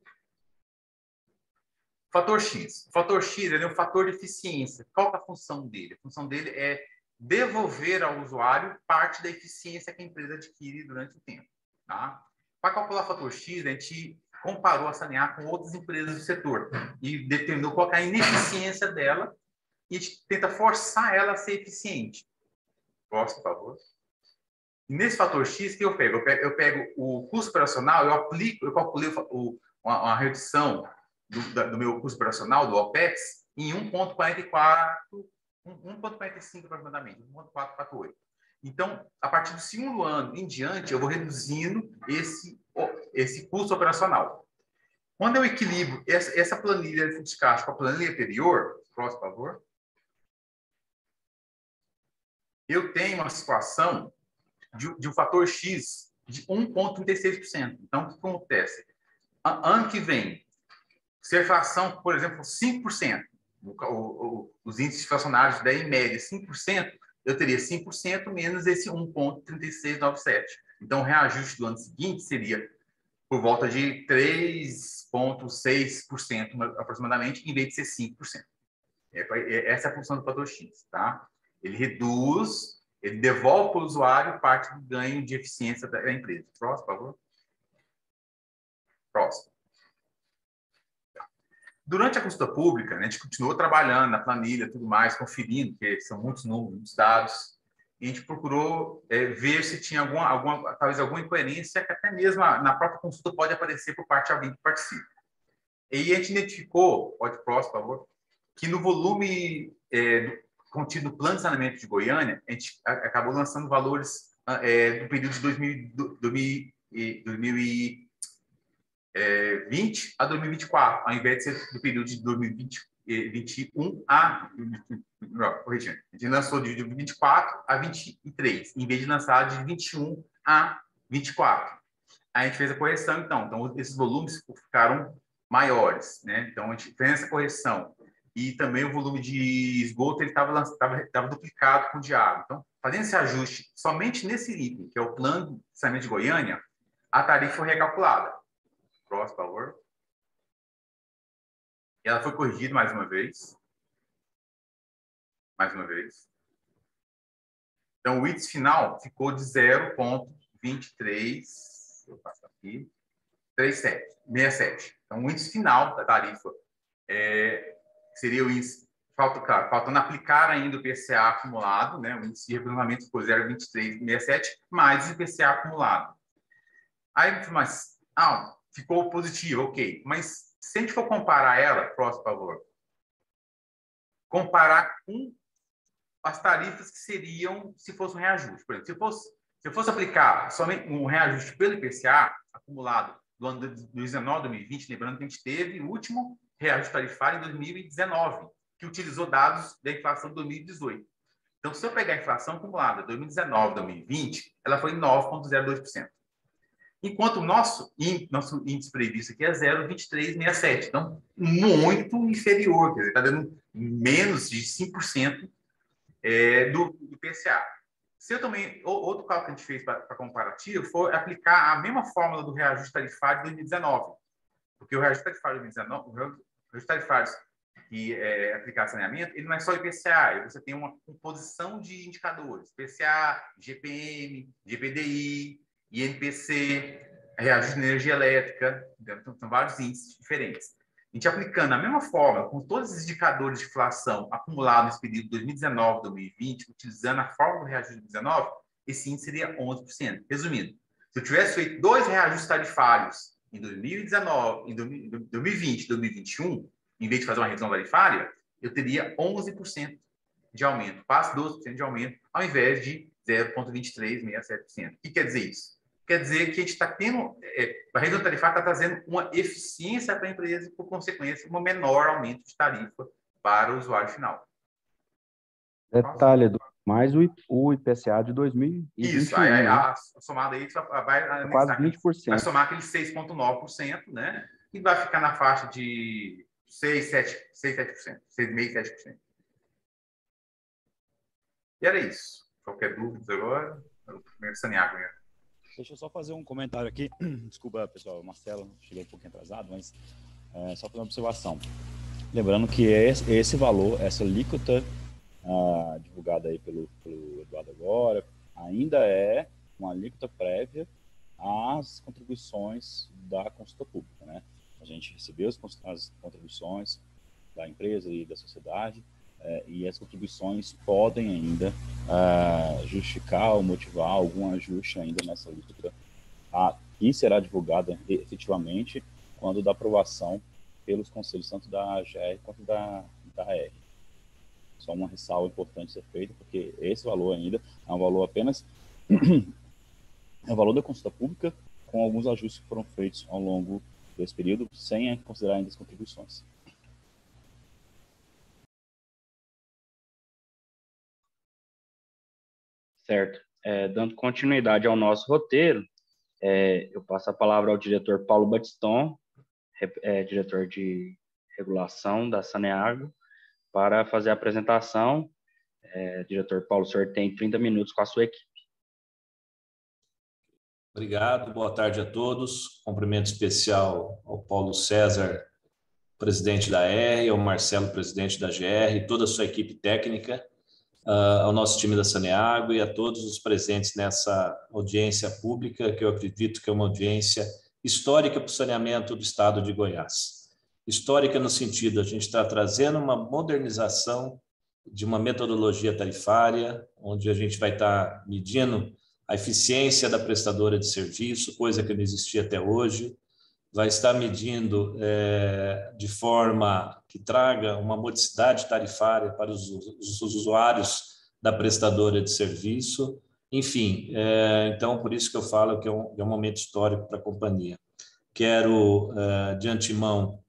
Fator X. O fator X ele é um fator de eficiência. Qual é a função dele? A função dele é devolver ao usuário parte da eficiência que a empresa adquire durante o tempo. Tá? Para calcular o fator X, a gente comparou a Sanear com outras empresas do setor e determinou qual é a ineficiência dela e a gente tenta forçar ela a ser eficiente. Próximo, por favor. Nesse fator X, que eu pego? Eu pego o custo operacional, eu calculei uma redução do meu custo operacional, do OPEX, em 1,44, 1,45 aproximadamente, 1,448. Então, a partir do segundo ano em diante, eu vou reduzindo esse custo operacional. Quando eu equilibro essa planilha de fluxo de caixa com a planilha anterior, próximo, por favor, eu tenho uma situação de um fator X de 1,36%. Então, o que acontece? Ano que vem, se a inflação, por exemplo, 5%, os índices inflacionários der em média 5%, eu teria 5% menos esse 1,3697. Então, o reajuste do ano seguinte seria por volta de 3,6% aproximadamente, em vez de ser 5%. Essa é a função do fator X, tá? Ele reduz, ele devolve para o usuário parte do ganho de eficiência da empresa. Próximo, por favor. Próximo. Durante a consulta pública, né, a gente continuou trabalhando na planilha e tudo mais, conferindo, porque são muitos números, muitos dados, e a gente procurou ver se tinha talvez alguma incoerência que até mesmo na própria consulta pode aparecer por parte de alguém que participa. E a gente identificou, pode próximo, por favor, que no volume contido no Plano de Saneamento de Goiânia, a gente acabou lançando valores do período de 2020 a 2024, ao invés de ser do período de 2021 a... Não, corrigindo. A gente lançou de 24 a 23, em vez de lançar de 21 a 24. A gente fez a correção, então esses volumes ficaram maiores, né? Então, a gente fez essa correção. E também o volume de esgoto estava duplicado com o de água. Então, fazendo esse ajuste somente nesse item, que é o Plano de Saneamento de Goiânia, a tarifa foi recalculada. Próximo, por favor. E ela foi corrigida mais uma vez. Mais uma vez. Então, o índice final ficou de 0,23. Vou passar aqui. 67. Então, o índice final da tarifa seria o índice, faltando aplicar ainda o IPCA acumulado, né? O índice de representamento ficou 0,2367, mais o IPCA acumulado. Aí, mas, ficou positivo, ok. Mas, se a gente for comparar ela, próximo, por favor, comparar com as tarifas que seriam se fosse um reajuste. Por exemplo, se eu fosse aplicar somente um reajuste pelo IPCA acumulado do ano de 2019, 2020, lembrando que a gente teve o último reajuste tarifário em 2019, que utilizou dados da inflação de 2018. Então, se eu pegar a inflação acumulada de 2019, 2020, ela foi 9,02%. Enquanto o nosso índice previsto aqui é 0,2367. Então, muito inferior, quer dizer, está dando menos de 5% do IPCA. Se eu também, outro cálculo que a gente fez para comparativo foi aplicar a mesma fórmula do reajuste tarifário de 2019. Porque o reajuste tarifário de 2019, o reajuste tarifário que aplicar saneamento, ele não é só IPCA, você tem uma composição de indicadores, IPCA, GPM, GPDI, INPC, reajuste de energia elétrica, então são vários índices diferentes. A gente aplicando a mesma forma, com todos os indicadores de inflação acumulados nesse período de 2019, 2020, utilizando a fórmula do reajuste de 2019, esse índice seria 11%. Resumindo, se eu tivesse feito 2 reajustes tarifários em 2019, em 2020 e 2021, em vez de fazer uma revisão tarifária, eu teria 11% de aumento, quase 12% de aumento, ao invés de 0,2367%. O que quer dizer isso? Quer dizer que a gente está tendo, a revisão tarifária está trazendo uma eficiência para a empresa e, por consequência, um menor aumento de tarifa para o usuário final. Detalhe, Edu, mais o IPCA de 2021. Isso, né? a somada aí vai quase 20%. Vai somar aquele 6,9%, né? E vai ficar na faixa de 6,7%, 6,5%, 7%. E era isso. Qualquer dúvida agora? Primeiro sanear mesmo. Deixa eu só fazer um comentário aqui. Desculpa, pessoal, Marcelo, cheguei um pouquinho atrasado, mas só fazer uma observação. Lembrando que esse valor, essa alíquota divulgada aí pelo Eduardo agora, ainda é uma alíquota prévia às contribuições da consulta pública, né? A gente recebeu as contribuições da empresa e da sociedade, e as contribuições podem ainda justificar ou motivar algum ajuste ainda nessa alíquota, e será divulgada efetivamente quando da aprovação pelos conselhos tanto da AGR quanto da AR. Só uma ressalva importante ser feita, porque esse valor ainda é um valor apenas é o valor da consulta pública, com alguns ajustes que foram feitos ao longo desse período, sem considerar ainda as contribuições. Certo. Dando continuidade ao nosso roteiro, Eu passo a palavra ao diretor Paulo Batiston, diretor de regulação da Saneago, para fazer a apresentação. Diretor Paulo, o senhor tem 30 minutos com a sua equipe. Obrigado, boa tarde a todos. Cumprimento especial ao Paulo César, presidente da R, ao Marcelo, presidente da GR, toda a sua equipe técnica, ao nosso time da Saneago e a todos os presentes nessa audiência pública, que eu acredito que é uma audiência histórica para o saneamento do estado de Goiás. Histórica no sentido, a gente está trazendo uma modernização de uma metodologia tarifária, onde a gente vai estar medindo a eficiência da prestadora de serviço, coisa que não existia até hoje, vai estar medindo de forma que traga uma modicidade tarifária para os usuários da prestadora de serviço. Enfim, então, por isso que eu falo que é um momento histórico para a companhia. Quero, de antemão,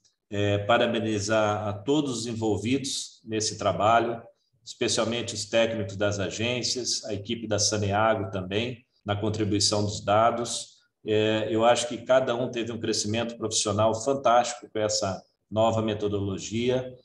parabenizar a todos os envolvidos nesse trabalho, especialmente os técnicos das agências, a equipe da Saneago também, na contribuição dos dados. Eu acho que cada um teve um crescimento profissional fantástico com essa nova metodologia,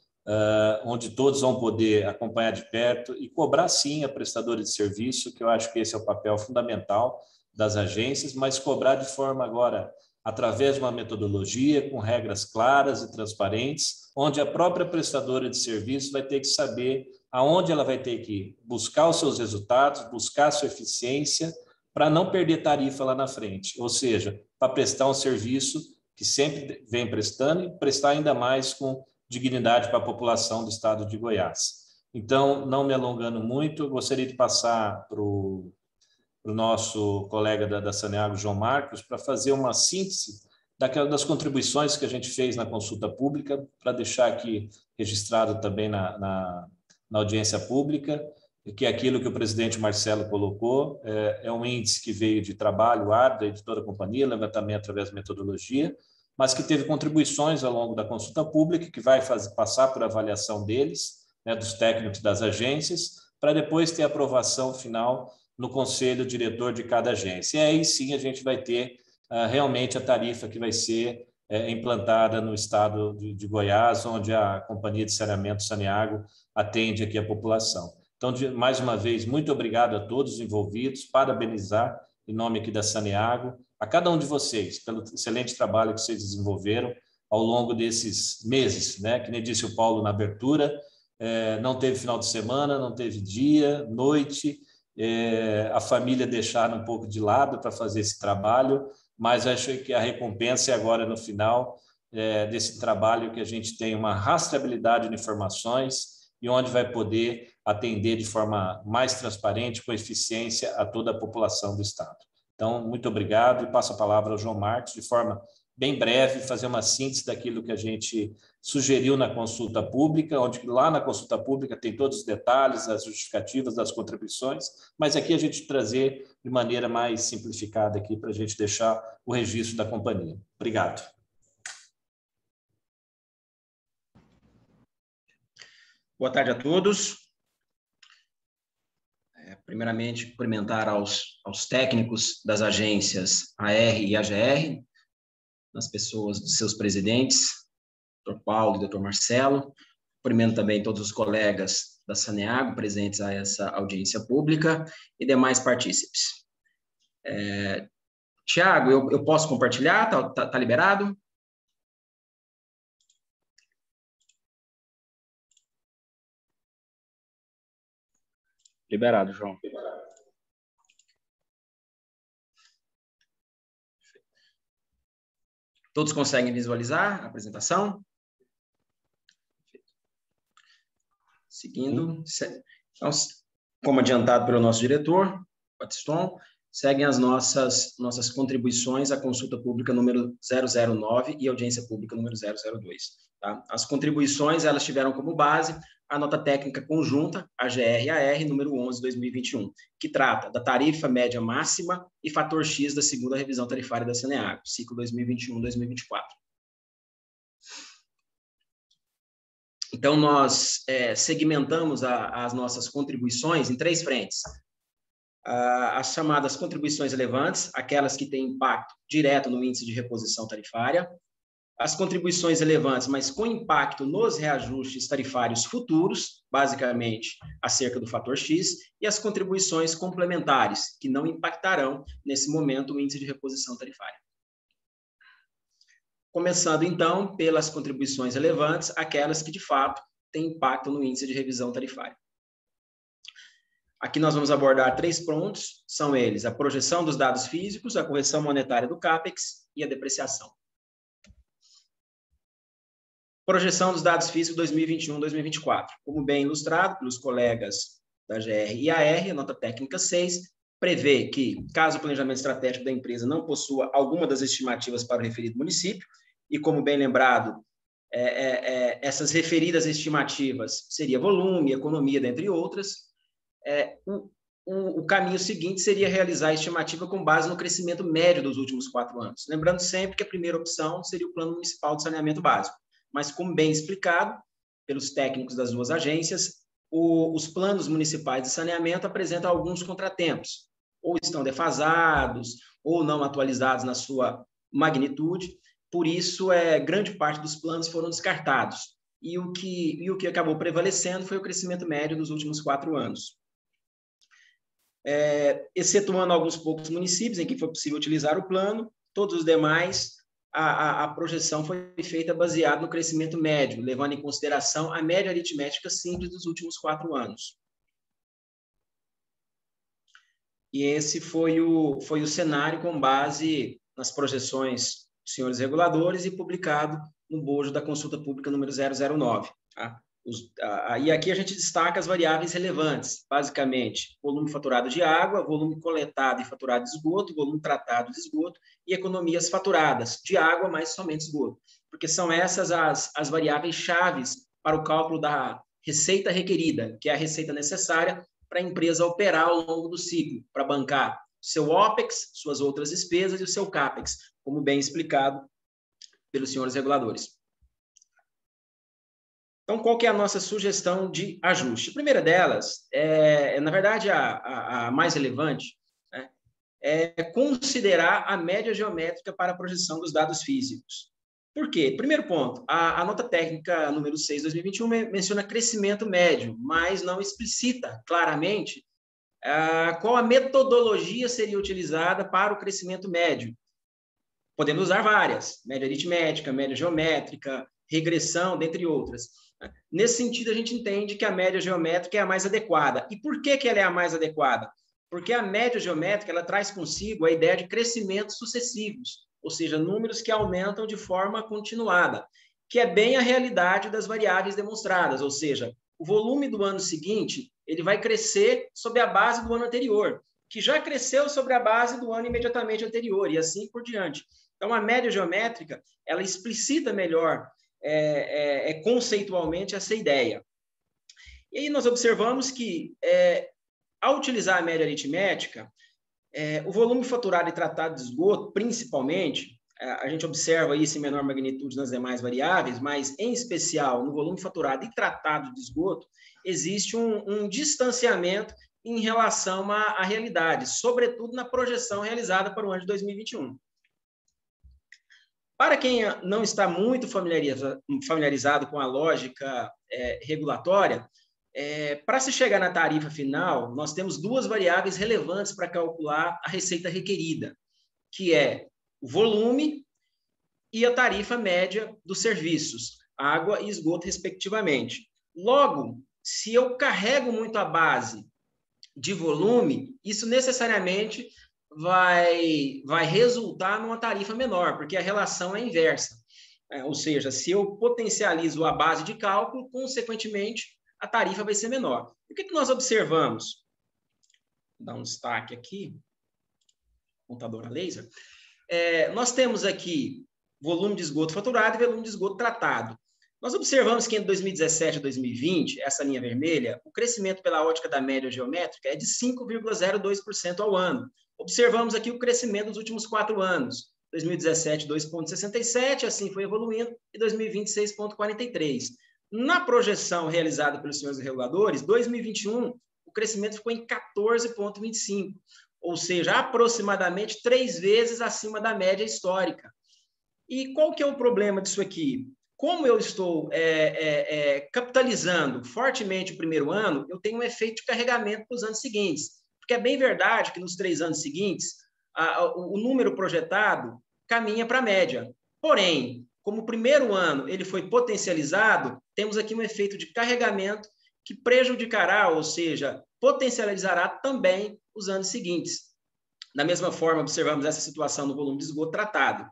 onde todos vão poder acompanhar de perto e cobrar, sim, a prestadora de serviço, que eu acho que esse é o papel fundamental das agências, mas cobrar de forma agora, através de uma metodologia com regras claras e transparentes, onde a própria prestadora de serviço vai ter que saber aonde ela vai ter que buscar os seus resultados, buscar a sua eficiência, para não perder tarifa lá na frente, ou seja, para prestar um serviço que sempre vem prestando e prestar ainda mais com dignidade para a população do estado de Goiás. Então, não me alongando muito, eu gostaria de passar para o nosso colega da Saneago, João Marcos, para fazer uma síntese das contribuições que a gente fez na consulta pública, para deixar aqui registrado também na audiência pública, que é aquilo que o presidente Marcelo colocou, é um índice que veio de trabalho árduo de toda a companhia, levantamento através da metodologia, mas que teve contribuições ao longo da consulta pública, que vai passar por avaliação deles, né, dos técnicos das agências, para depois ter aprovação final no conselho diretor de cada agência. E aí sim a gente vai ter realmente a tarifa que vai ser implantada no estado de Goiás, onde a Companhia de Saneamento Saneago atende aqui a população. Então, mais uma vez, muito obrigado a todos os envolvidos, parabenizar, em nome aqui da Saneago, a cada um de vocês, pelo excelente trabalho que vocês desenvolveram ao longo desses meses, né? Que nem disse o Paulo na abertura, não teve final de semana, não teve dia, noite, a família deixaram um pouco de lado para fazer esse trabalho, mas acho que a recompensa é agora no final desse trabalho, que a gente tem uma rastreabilidade de informações e onde vai poder atender de forma mais transparente, com eficiência, a toda a população do estado. Então, muito obrigado e passo a palavra ao João Marcos, de forma bem breve, fazer uma síntese daquilo que a gente sugeriu na consulta pública, onde lá na consulta pública tem todos os detalhes, as justificativas das contribuições, mas aqui a gente trazer de maneira mais simplificada aqui para a gente deixar o registro da companhia. Obrigado. Boa tarde a todos. Primeiramente, cumprimentar aos técnicos das agências AR e AGR, nas pessoas dos seus presidentes, Dr. Paulo e Dr. Marcelo. Cumprimento também todos os colegas da Saneago presentes a essa audiência pública e demais partícipes. Tiago, eu posso compartilhar? Tá liberado? Liberado, João. Todos conseguem visualizar a apresentação? Seguindo, então, como adiantado pelo nosso diretor, Batiston, seguem as nossas contribuições à consulta pública número 009 e audiência pública número 002. Tá? As contribuições, elas tiveram como base a nota técnica conjunta, AGR-AR, número 11/2021, que trata da tarifa média máxima e fator X da segunda revisão tarifária da Saneago, ciclo 2021-2024. Então, nós segmentamos as nossas contribuições em 3 frentes. as chamadas contribuições relevantes, aquelas que têm impacto direto no índice de reposição tarifária, as contribuições relevantes, mas com impacto nos reajustes tarifários futuros, basicamente acerca do fator X, e as contribuições complementares, que não impactarão, nesse momento, o índice de reposição tarifária. Começando, então, pelas contribuições relevantes, aquelas que, de fato, têm impacto no índice de revisão tarifária. Aqui nós vamos abordar 3 pontos, são eles a projeção dos dados físicos, a correção monetária do CAPEX e a depreciação. Projeção dos dados físicos 2021-2024. Como bem ilustrado pelos colegas da GR e AR, a nota técnica 6 prevê que, caso o planejamento estratégico da empresa não possua alguma das estimativas para o referido município, e como bem lembrado, essas referidas estimativas seria volume, economia, dentre outras, o caminho seguinte seria realizar a estimativa com base no crescimento médio dos últimos 4 anos. Lembrando sempre que a primeira opção seria o Plano Municipal de Saneamento Básico. Mas, como bem explicado pelos técnicos das 2 agências, os planos municipais de saneamento apresentam alguns contratempos, ou estão defasados, ou não atualizados na sua magnitude. Por isso, grande parte dos planos foram descartados. E o que acabou prevalecendo foi o crescimento médio dos últimos 4 anos. Excetuando alguns poucos municípios em que foi possível utilizar o plano, todos os demais, a projeção foi feita baseada no crescimento médio, levando em consideração a média aritmética simples dos últimos 4 anos. E esse foi o cenário com base nas projeções dos senhores reguladores e publicado no bojo da consulta pública número 009. Tá? E aqui a gente destaca as variáveis relevantes, basicamente, volume faturado de água, volume coletado e faturado de esgoto, volume tratado de esgoto e economias faturadas de água, mas somente esgoto. Porque são essas as variáveis chaves para o cálculo da receita requerida, que é a receita necessária para a empresa operar ao longo do ciclo, para bancar seu OPEX, suas outras despesas e o seu CAPEX, como bem explicado pelos senhores reguladores. Então, qual que é a nossa sugestão de ajuste? A primeira delas, na verdade, a mais relevante, né, é considerar a média geométrica para a projeção dos dados físicos. Por quê? Primeiro ponto, a nota técnica número 6 de 2021 menciona crescimento médio, mas não explicita claramente qual a metodologia seria utilizada para o crescimento médio. Podemos usar várias, média aritmética, média geométrica, regressão, dentre outras. Nesse sentido, a gente entende que a média geométrica é a mais adequada. E por que ela é a mais adequada? Porque a média geométrica ela traz consigo a ideia de crescimentos sucessivos, ou seja, números que aumentam de forma continuada, que é bem a realidade das variáveis demonstradas, ou seja, o volume do ano seguinte ele vai crescer sobre a base do ano anterior, que já cresceu sobre a base do ano imediatamente anterior, e assim por diante. Então, a média geométrica ela explicita melhor conceitualmente essa ideia. E aí nós observamos que, ao utilizar a média aritmética, o volume faturado e tratado de esgoto, principalmente, a gente observa isso em menor magnitude nas demais variáveis, mas, em especial, no volume faturado e tratado de esgoto, existe um distanciamento em relação à realidade, sobretudo na projeção realizada para o ano de 2021. Para quem não está muito familiarizado com a lógica regulatória, para se chegar na tarifa final, nós temos 2 variáveis relevantes para calcular a receita requerida, que é o volume e a tarifa média dos serviços, água e esgoto, respectivamente. Logo, se eu carrego muito a base de volume, isso necessariamente vai resultar numa tarifa menor, porque a relação é inversa. Ou seja, se eu potencializo a base de cálculo, consequentemente, a tarifa vai ser menor. O que nós observamos? Vou dar um destaque aqui, contador a laser. Nós temos aqui volume de esgoto faturado e volume de esgoto tratado. Nós observamos que em 2017 a 2020, essa linha vermelha, o crescimento pela ótica da média geométrica é de 5,02% ao ano. Observamos aqui o crescimento dos últimos 4 anos. 2017, 2,67%, assim foi evoluindo, e 2020, 6,43%. Na projeção realizada pelos senhores reguladores, 2021, o crescimento ficou em 14,25%, ou seja, aproximadamente 3 vezes acima da média histórica. E qual que é o problema disso aqui? Como eu estou capitalizando fortemente o primeiro ano, eu tenho um efeito de carregamento para os anos seguintes. Porque é bem verdade que nos 3 anos seguintes, o número projetado caminha para a média. Porém, como o primeiro ano ele foi potencializado, temos aqui um efeito de carregamento que prejudicará, ou seja, potencializará também os anos seguintes. Da mesma forma, observamos essa situação no volume de esgoto tratado.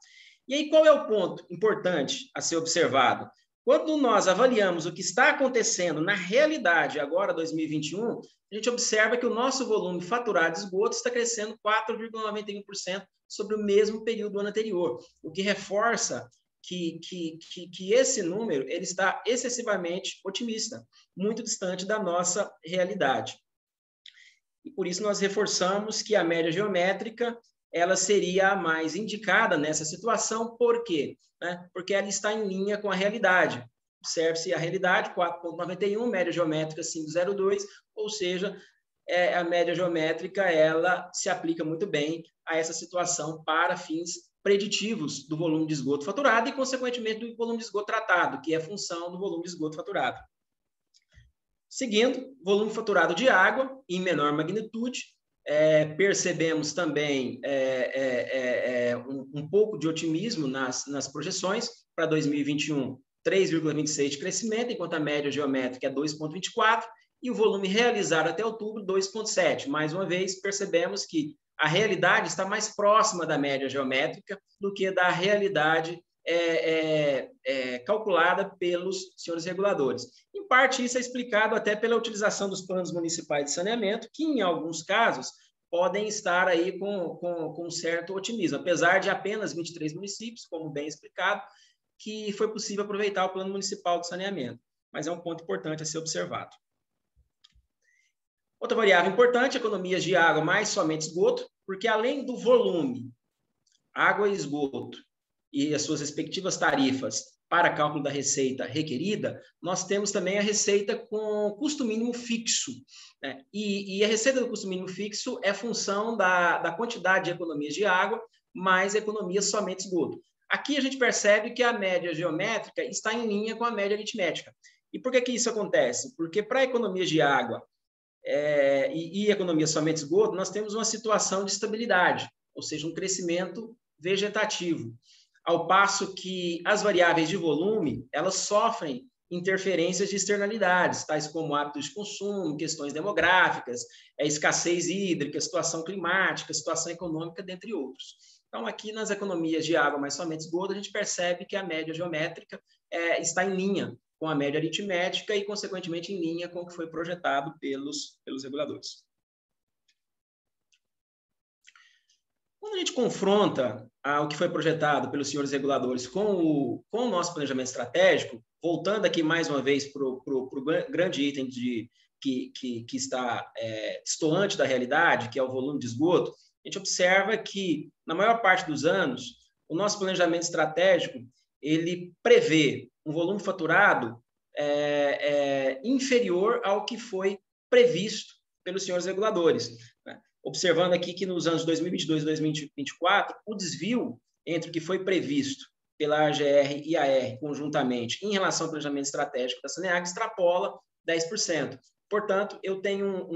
E aí, qual é o ponto importante a ser observado? Quando nós avaliamos o que está acontecendo na realidade, agora 2021, a gente observa que o nosso volume faturado de esgoto está crescendo 4,91% sobre o mesmo período do ano anterior, o que reforça que esse número ele está excessivamente otimista, muito distante da nossa realidade. E por isso nós reforçamos que a média geométrica ela seria a mais indicada nessa situação. Por quê? Porque ela está em linha com a realidade. Observe-se a realidade, 4,91, média geométrica 5,02, ou seja, a média geométrica ela se aplica muito bem a essa situação para fins preditivos do volume de esgoto faturado e, consequentemente, do volume de esgoto tratado, que é função do volume de esgoto faturado. Seguindo, volume faturado de água em menor magnitude, percebemos também um pouco de otimismo nas projeções para 2021, 3,26% de crescimento, enquanto a média geométrica é 2,24%, e o volume realizado até outubro, 2,7%. Mais uma vez, percebemos que a realidade está mais próxima da média geométrica do que da realidade calculada pelos senhores reguladores. Em parte, isso é explicado até pela utilização dos planos municipais de saneamento, que, em alguns casos, podem estar aí com certo otimismo, apesar de apenas 23 municípios, como bem explicado, que foi possível aproveitar o plano municipal de saneamento. Mas é um ponto importante a ser observado. Outra variável importante, economias de água mais somente esgoto, porque além do volume, água e esgoto, e as suas respectivas tarifas para cálculo da receita requerida, nós temos também a receita com custo mínimo fixo. Né? E a receita do custo mínimo fixo é função da quantidade de economias de água mais economias somente esgoto. Aqui a gente percebe que a média geométrica está em linha com a média aritmética. E por que isso acontece? Porque para economias de água e economia somente esgoto, nós temos uma situação de estabilidade, ou seja, um crescimento vegetativo. Ao passo que as variáveis de volume, elas sofrem interferências de externalidades, tais como hábitos de consumo, questões demográficas, escassez hídrica, situação climática, situação econômica, dentre outros. Então, aqui nas economias de água, mas somente esgoto, a gente percebe que a média geométrica está em linha com a média aritmética e, consequentemente, em linha com o que foi projetado pelos reguladores. Quando a gente confronta o que foi projetado pelos senhores reguladores com o nosso planejamento estratégico, voltando aqui mais uma vez para o grande item que está destoante da realidade, que é o volume de esgoto, a gente observa que, na maior parte dos anos, o nosso planejamento estratégico ele prevê um volume faturado inferior ao que foi previsto pelos senhores reguladores. Né? Observando aqui que nos anos 2022 e 2024, o desvio entre o que foi previsto pela AGR e AR conjuntamente em relação ao planejamento estratégico da Saneag extrapola 10%. Portanto, eu tenho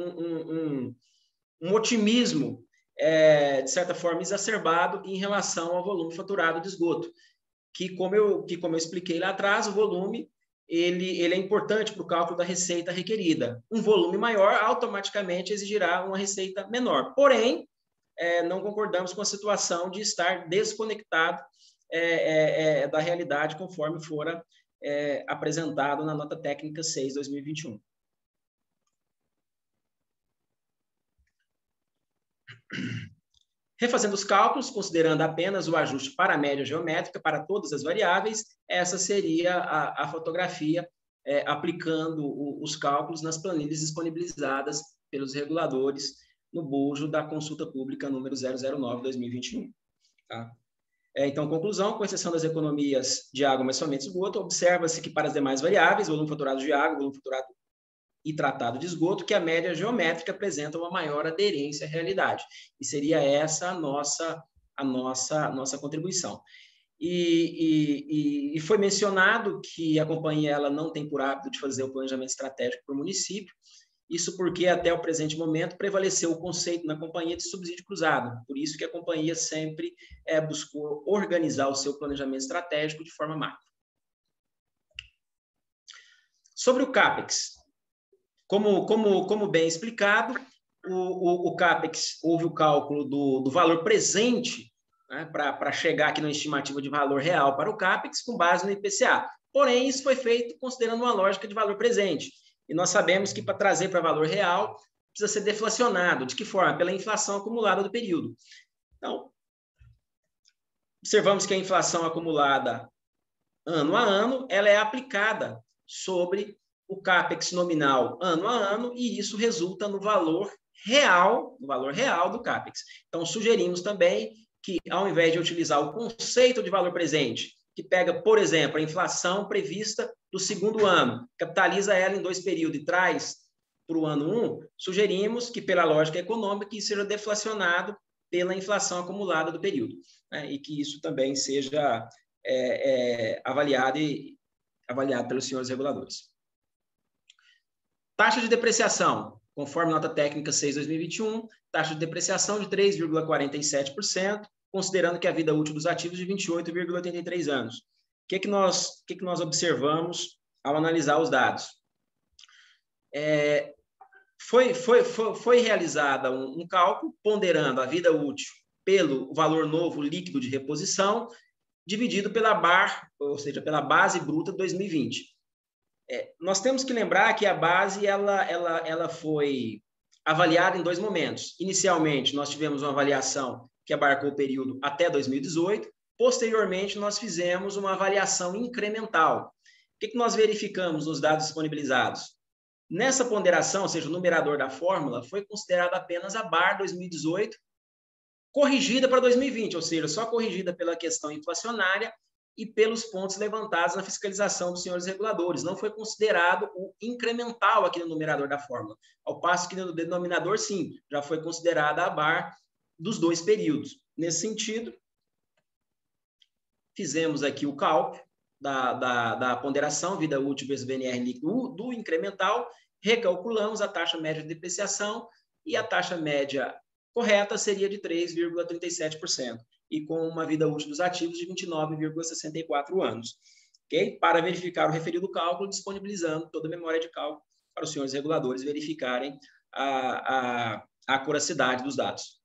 um otimismo, de certa forma, exacerbado em relação ao volume faturado de esgoto, que como eu expliquei lá atrás, o volume ele é importante para o cálculo da receita requerida. Um volume maior automaticamente exigirá uma receita menor. Porém, não concordamos com a situação de estar desconectado da realidade conforme fora apresentado na nota técnica 6/2021. Refazendo os cálculos, considerando apenas o ajuste para a média geométrica para todas as variáveis, essa seria a fotografia aplicando os cálculos nas planilhas disponibilizadas pelos reguladores no bojo da consulta pública número 009/2021. Tá? Então, conclusão, com exceção das economias de água, mas somente esgoto, observa-se que para as demais variáveis, volume faturado de água, volume faturado e tratado de esgoto, que a média geométrica apresenta uma maior aderência à realidade. E seria essa a nossa contribuição. E foi mencionado que a companhia ela não tem por hábito de fazer o planejamento estratégico para o município, isso porque até o presente momento prevaleceu o conceito na companhia de subsídio cruzado, por isso que a companhia sempre buscou organizar o seu planejamento estratégico de forma macro. Sobre o CAPEX, como bem explicado, o CAPEX, houve o cálculo do valor presente, né, para chegar aqui na estimativa de valor real para o CAPEX com base no IPCA. Porém, isso foi feito considerando uma lógica de valor presente. E nós sabemos que para trazer para valor real, precisa ser deflacionado. De que forma? Pela inflação acumulada do período. Então, observamos que a inflação acumulada ano a ano, ela é aplicada sobre o CAPEX nominal ano a ano, e isso resulta no valor real do CAPEX. Então, sugerimos também que, ao invés de utilizar o conceito de valor presente, que pega, por exemplo, a inflação prevista do segundo ano, capitaliza ela em 2 períodos e traz para o ano 1, sugerimos que, pela lógica econômica, isso seja deflacionado pela inflação acumulada do período, né? E que isso também seja avaliado pelos senhores reguladores. Taxa de depreciação, conforme nota técnica 6/2021, taxa de depreciação de 3,47%, considerando que a vida útil dos ativos de 28,83 anos. O que nós observamos ao analisar os dados? Foi realizada um cálculo ponderando a vida útil pelo valor novo líquido de reposição, dividido pela BAR, ou seja, pela base bruta 2020. Nós temos que lembrar que a base ela foi avaliada em 2 momentos. Inicialmente, nós tivemos uma avaliação que abarcou o período até 2018. Posteriormente, nós fizemos uma avaliação incremental. O que nós verificamos nos dados disponibilizados? Nessa ponderação, ou seja, o numerador da fórmula, foi considerado apenas a BAR 2018, corrigida para 2020, ou seja, só corrigida pela questão inflacionária e pelos pontos levantados na fiscalização dos senhores reguladores. Não foi considerado o incremental aqui no numerador da fórmula, ao passo que no denominador, sim, já foi considerada a BAR dos 2 períodos. Nesse sentido, fizemos aqui o cálculo da ponderação, vida útil vezes VNR líquido do incremental, recalculamos a taxa média de depreciação e a taxa média correta seria de 3,37%, e com uma vida útil dos ativos de 29,64 anos. Okay? Para verificar o referido cálculo, disponibilizando toda a memória de cálculo para os senhores reguladores verificarem a acuracidade dos dados.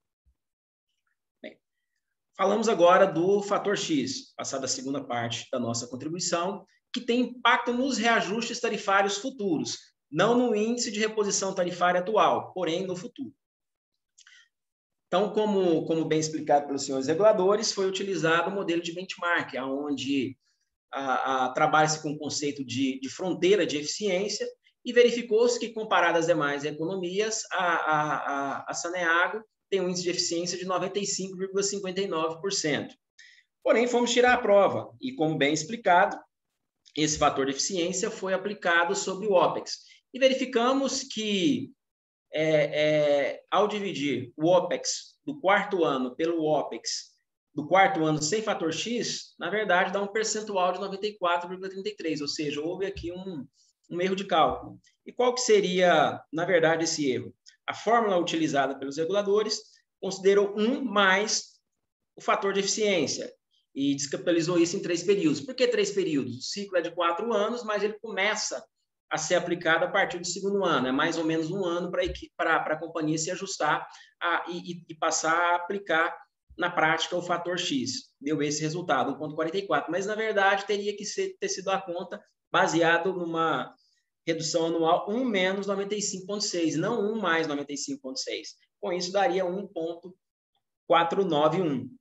Falamos agora do fator X, passada a segunda parte da nossa contribuição, que tem impacto nos reajustes tarifários futuros, não no índice de reposição tarifária atual, porém no futuro. Então, como bem explicado pelos senhores reguladores, foi utilizado o modelo de benchmark, onde trabalha-se com o conceito de fronteira de eficiência, e verificou-se que, comparado às demais economias, a Saneago tem um índice de eficiência de 95,59%. Porém, fomos tirar a prova, e como bem explicado, esse fator de eficiência foi aplicado sobre o OPEX. E verificamos que, ao dividir o OPEX do 4º ano pelo OPEX do 4º ano sem fator X, na verdade, dá um percentual de 94,33%, ou seja, houve aqui um erro de cálculo. E qual que seria, na verdade, esse erro? A fórmula utilizada pelos reguladores considerou 1 mais o fator de eficiência e descapitalizou isso em 3 períodos. Por que 3 períodos? O ciclo é de 4 anos, mas ele começa a ser aplicado a partir do 2º ano. É mais ou menos 1 ano para a companhia se ajustar e passar a aplicar na prática o fator X. Deu esse resultado, 1,44. Mas, na verdade, teria que ter sido a conta baseado numa redução anual 1 menos 95,6, não 1 mais 95,6. Com isso, daria 1,491.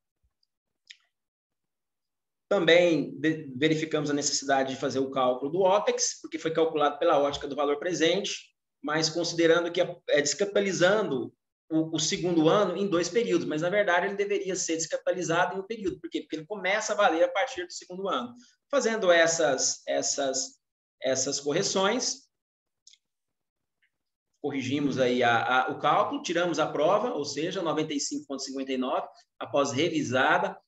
Também verificamos a necessidade de fazer o cálculo do OPEX, porque foi calculado pela ótica do valor presente, mas considerando que descapitalizando o 2º ano em 2 períodos, mas, na verdade, ele deveria ser descapitalizado em 1 período. Por quê? Porque ele começa a valer a partir do 2º ano. Fazendo essas correções, corrigimos aí o cálculo, tiramos a prova, ou seja, 95,59, após revisada,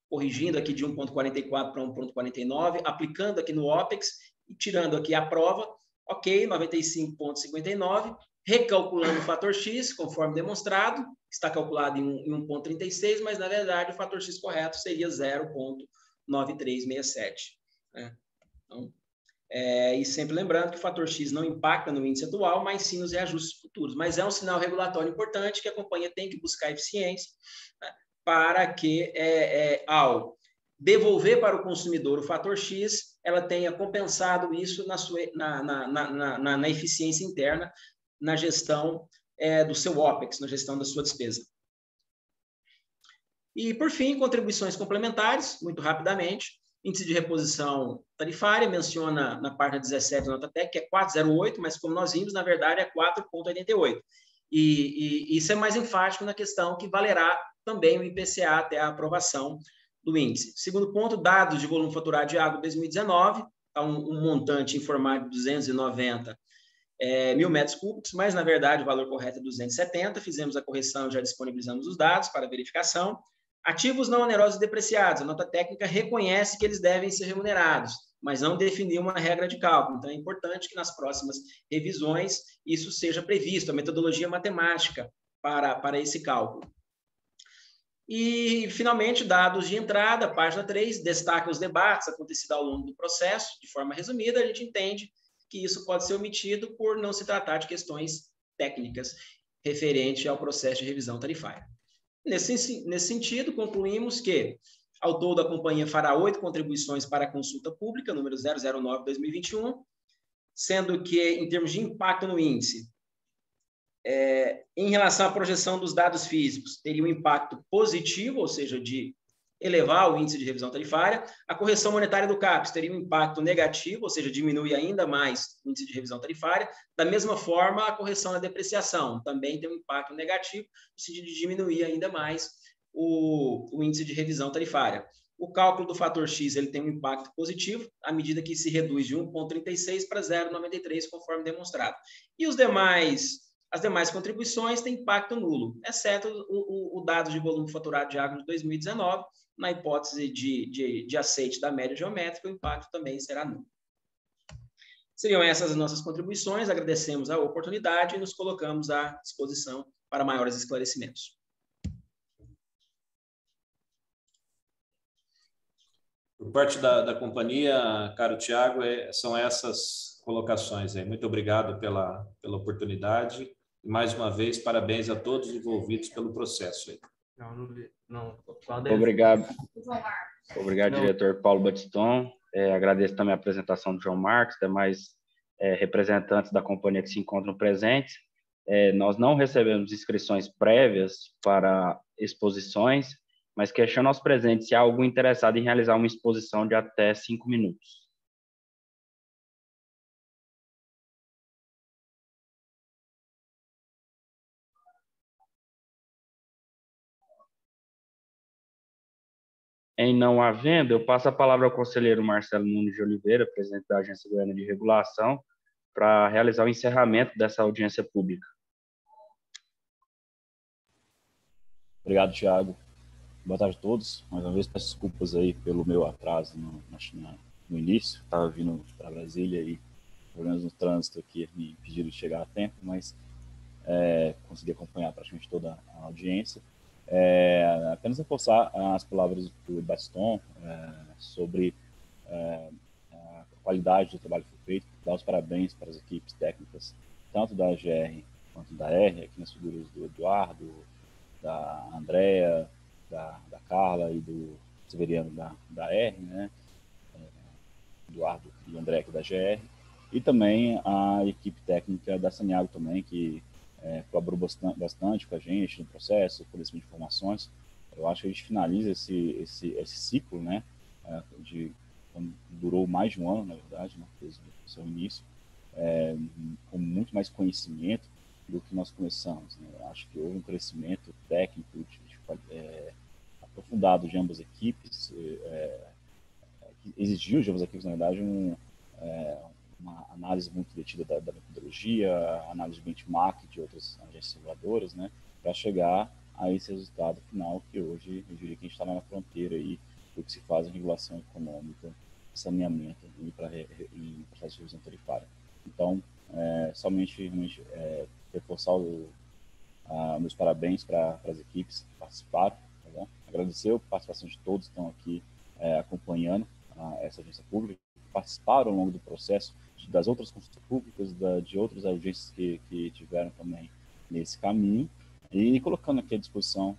corrigindo aqui de 1,44 para 1,49, aplicando aqui no OPEX e tirando aqui a prova, ok, 95,59, recalculando o fator X, conforme demonstrado, está calculado em 1,36, mas, na verdade, o fator X correto seria 0,9367. Né? Então, e sempre lembrando que o fator X não impacta no índice atual, mas sim nos reajustes futuros. Mas é um sinal regulatório importante que a companhia tem que buscar eficiência, né, para que, ao devolver para o consumidor o fator X, ela tenha compensado isso na eficiência interna, na gestão do seu OPEX, na gestão da sua despesa. E, por fim, contribuições complementares, muito rapidamente. Índice de reposição tarifária, menciona na página 17 da nota técnica, que é 4,08, mas como nós vimos, na verdade, é 4,88. E isso é mais enfático na questão que valerá também o IPCA até a aprovação do índice. Segundo ponto, dados de volume faturado de água 2019, tá um montante informado de 290 mil metros cúbicos, mas, na verdade, o valor correto é 270. Fizemos a correção e já disponibilizamos os dados para verificação. Ativos não onerosos e depreciados. A nota técnica reconhece que eles devem ser remunerados, mas não definiu uma regra de cálculo. Então, é importante que nas próximas revisões isso seja previsto, a metodologia matemática para esse cálculo. E, finalmente, dados de entrada, página 3, destaca os debates acontecidos ao longo do processo. De forma resumida, a gente entende que isso pode ser omitido por não se tratar de questões técnicas referente ao processo de revisão tarifária. Nesse sentido, concluímos que, ao todo, a companhia fará 8 contribuições para a consulta pública, número 009/2021, sendo que, em termos de impacto no índice, em relação à projeção dos dados físicos, teria um impacto positivo, ou seja, de elevar o índice de revisão tarifária. A correção monetária do CAPES teria um impacto negativo, ou seja, diminui ainda mais o índice de revisão tarifária. Da mesma forma, a correção da depreciação também tem um impacto negativo, no sentido de diminuir ainda mais o índice de revisão tarifária. O cálculo do fator X ele tem um impacto positivo, à medida que se reduz de 1,36 para 0,93, conforme demonstrado. E as demais contribuições têm impacto nulo, exceto o dado de volume faturado de água de 2019, na hipótese de aceite da média geométrica, o impacto também será nulo. Seriam essas as nossas contribuições, agradecemos a oportunidade e nos colocamos à disposição para maiores esclarecimentos. Por parte da companhia, caro Tiago, são essas colocações aí. Muito obrigado pela oportunidade e, mais uma vez, parabéns a todos os envolvidos pelo processo aí. Obrigado. Obrigado, diretor Paulo Batiston. Agradeço também a apresentação do João Marcos, demais representantes da companhia que se encontram presentes. Nós não recebemos inscrições prévias para exposições, mas questiono aos presentes se há algum interessado em realizar uma exposição de até 5 minutos. Em não havendo, eu passo a palavra ao conselheiro Marcelo Nunes de Oliveira, presidente da Agência Goiana de Regulação, para realizar o encerramento dessa audiência pública. Obrigado, Tiago. Boa tarde a todos. Mais uma vez, peço desculpas aí pelo meu atraso no início. Estava vindo para Brasília e problemas no trânsito aqui me impediram de chegar a tempo, mas consegui acompanhar praticamente toda a audiência. Apenas reforçar as palavras do Batiston sobre a qualidade do trabalho que foi feito, dar os parabéns para as equipes técnicas, tanto da GR quanto da R, aqui nas figuras do Eduardo, da Andréa, da Carla e do Severiano da R, né? Eduardo e André aqui da GR, e também a equipe técnica da Saniago também, que colaborou bastante com a gente no processo, fornecimento de informações. Eu acho que a gente finaliza esse ciclo, né, durou mais de um ano, na verdade, né, desde o seu início, com muito mais conhecimento do que nós começamos. Né? Eu acho que houve um crescimento técnico aprofundado de ambas as equipes, que exigiu de ambas as equipes, na verdade, um uma análise muito detida da metodologia, análise de benchmark de outras agências reguladoras, né, para chegar a esse resultado final que hoje eu diria que a gente está na fronteira aí do que se faz em regulação econômica, saneamento e processo de revisão tarifária. Então, somente realmente reforçar meus parabéns para as equipes que participaram, tá bom? Agradecer a participação de todos que estão aqui acompanhando essa agência pública, que participaram ao longo do processo das outras consultas públicas, de outras agências que tiveram também nesse caminho, e colocando aqui à disposição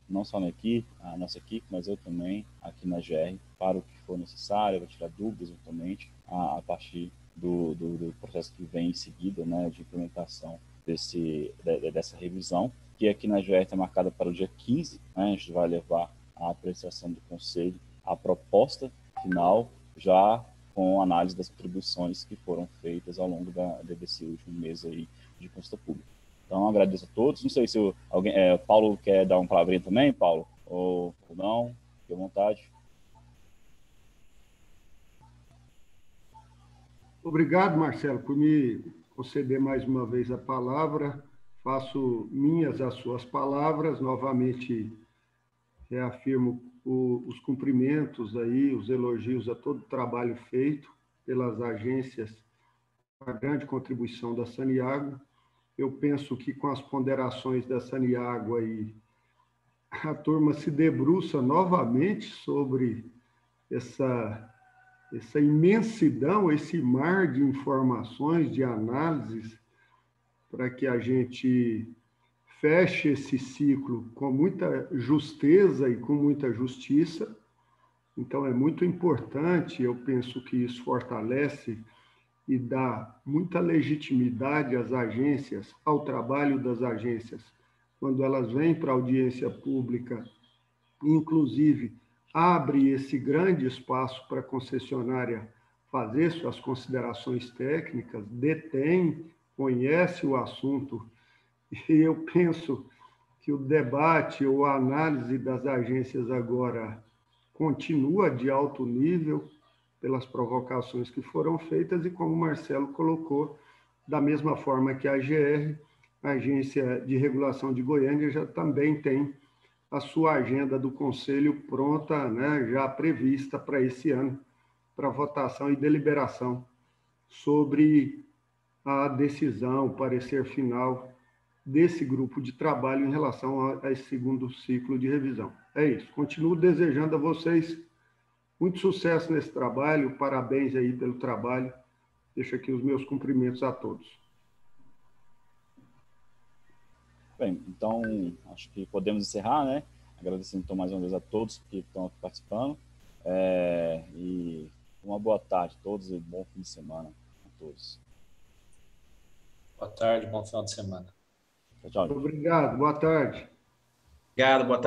não só a nossa equipe, mas eu também aqui na GR, para o que for necessário, para tirar dúvidas eventualmente, a partir do processo que vem em seguida, né, de implementação dessa revisão, que aqui na GR está marcada para o dia 15, né, a gente vai levar a apreciação do Conselho, a proposta final, já com análise das contribuições que foram feitas ao longo desse último mês aí de consulta pública. Então, agradeço a todos. Não sei se Paulo quer dar uma palavrinha também, Paulo, ou não, fique à vontade. Obrigado, Marcelo, por me conceder mais uma vez a palavra. Faço minhas as suas palavras. Novamente, reafirmo os cumprimentos aí, os elogios a todo o trabalho feito pelas agências, a grande contribuição da Saniago. Eu penso que com as ponderações da Saniago aí, a turma se debruça novamente sobre essa imensidão, esse mar de informações, de análises, para que a gente feche esse ciclo com muita justeza e com muita justiça. Então, é muito importante, eu penso que isso fortalece e dá muita legitimidade às agências, ao trabalho das agências, quando elas vêm para a audiência pública, inclusive abre esse grande espaço para a concessionária fazer suas considerações técnicas, detém, conhece o assunto, e eu penso que o debate ou a análise das agências agora continua de alto nível, pelas provocações que foram feitas, e como o Marcelo colocou, da mesma forma que a GR, a Agência de Regulação de Goiânia, já também tem a sua agenda do Conselho pronta, né, já prevista para esse ano, para votação e deliberação sobre a decisão, o parecer final desse grupo de trabalho em relação a esse segundo ciclo de revisão. É isso. Continuo desejando a vocês muito sucesso nesse trabalho, parabéns aí pelo trabalho. Deixo aqui os meus cumprimentos a todos. Bem, então, acho que podemos encerrar, né? Agradecendo, então, mais uma vez a todos que estão aqui participando. E uma boa tarde a todos e bom fim de semana a todos. Boa tarde, bom final de semana. Tchau, tchau. Obrigado, boa tarde. Obrigado, boa tarde.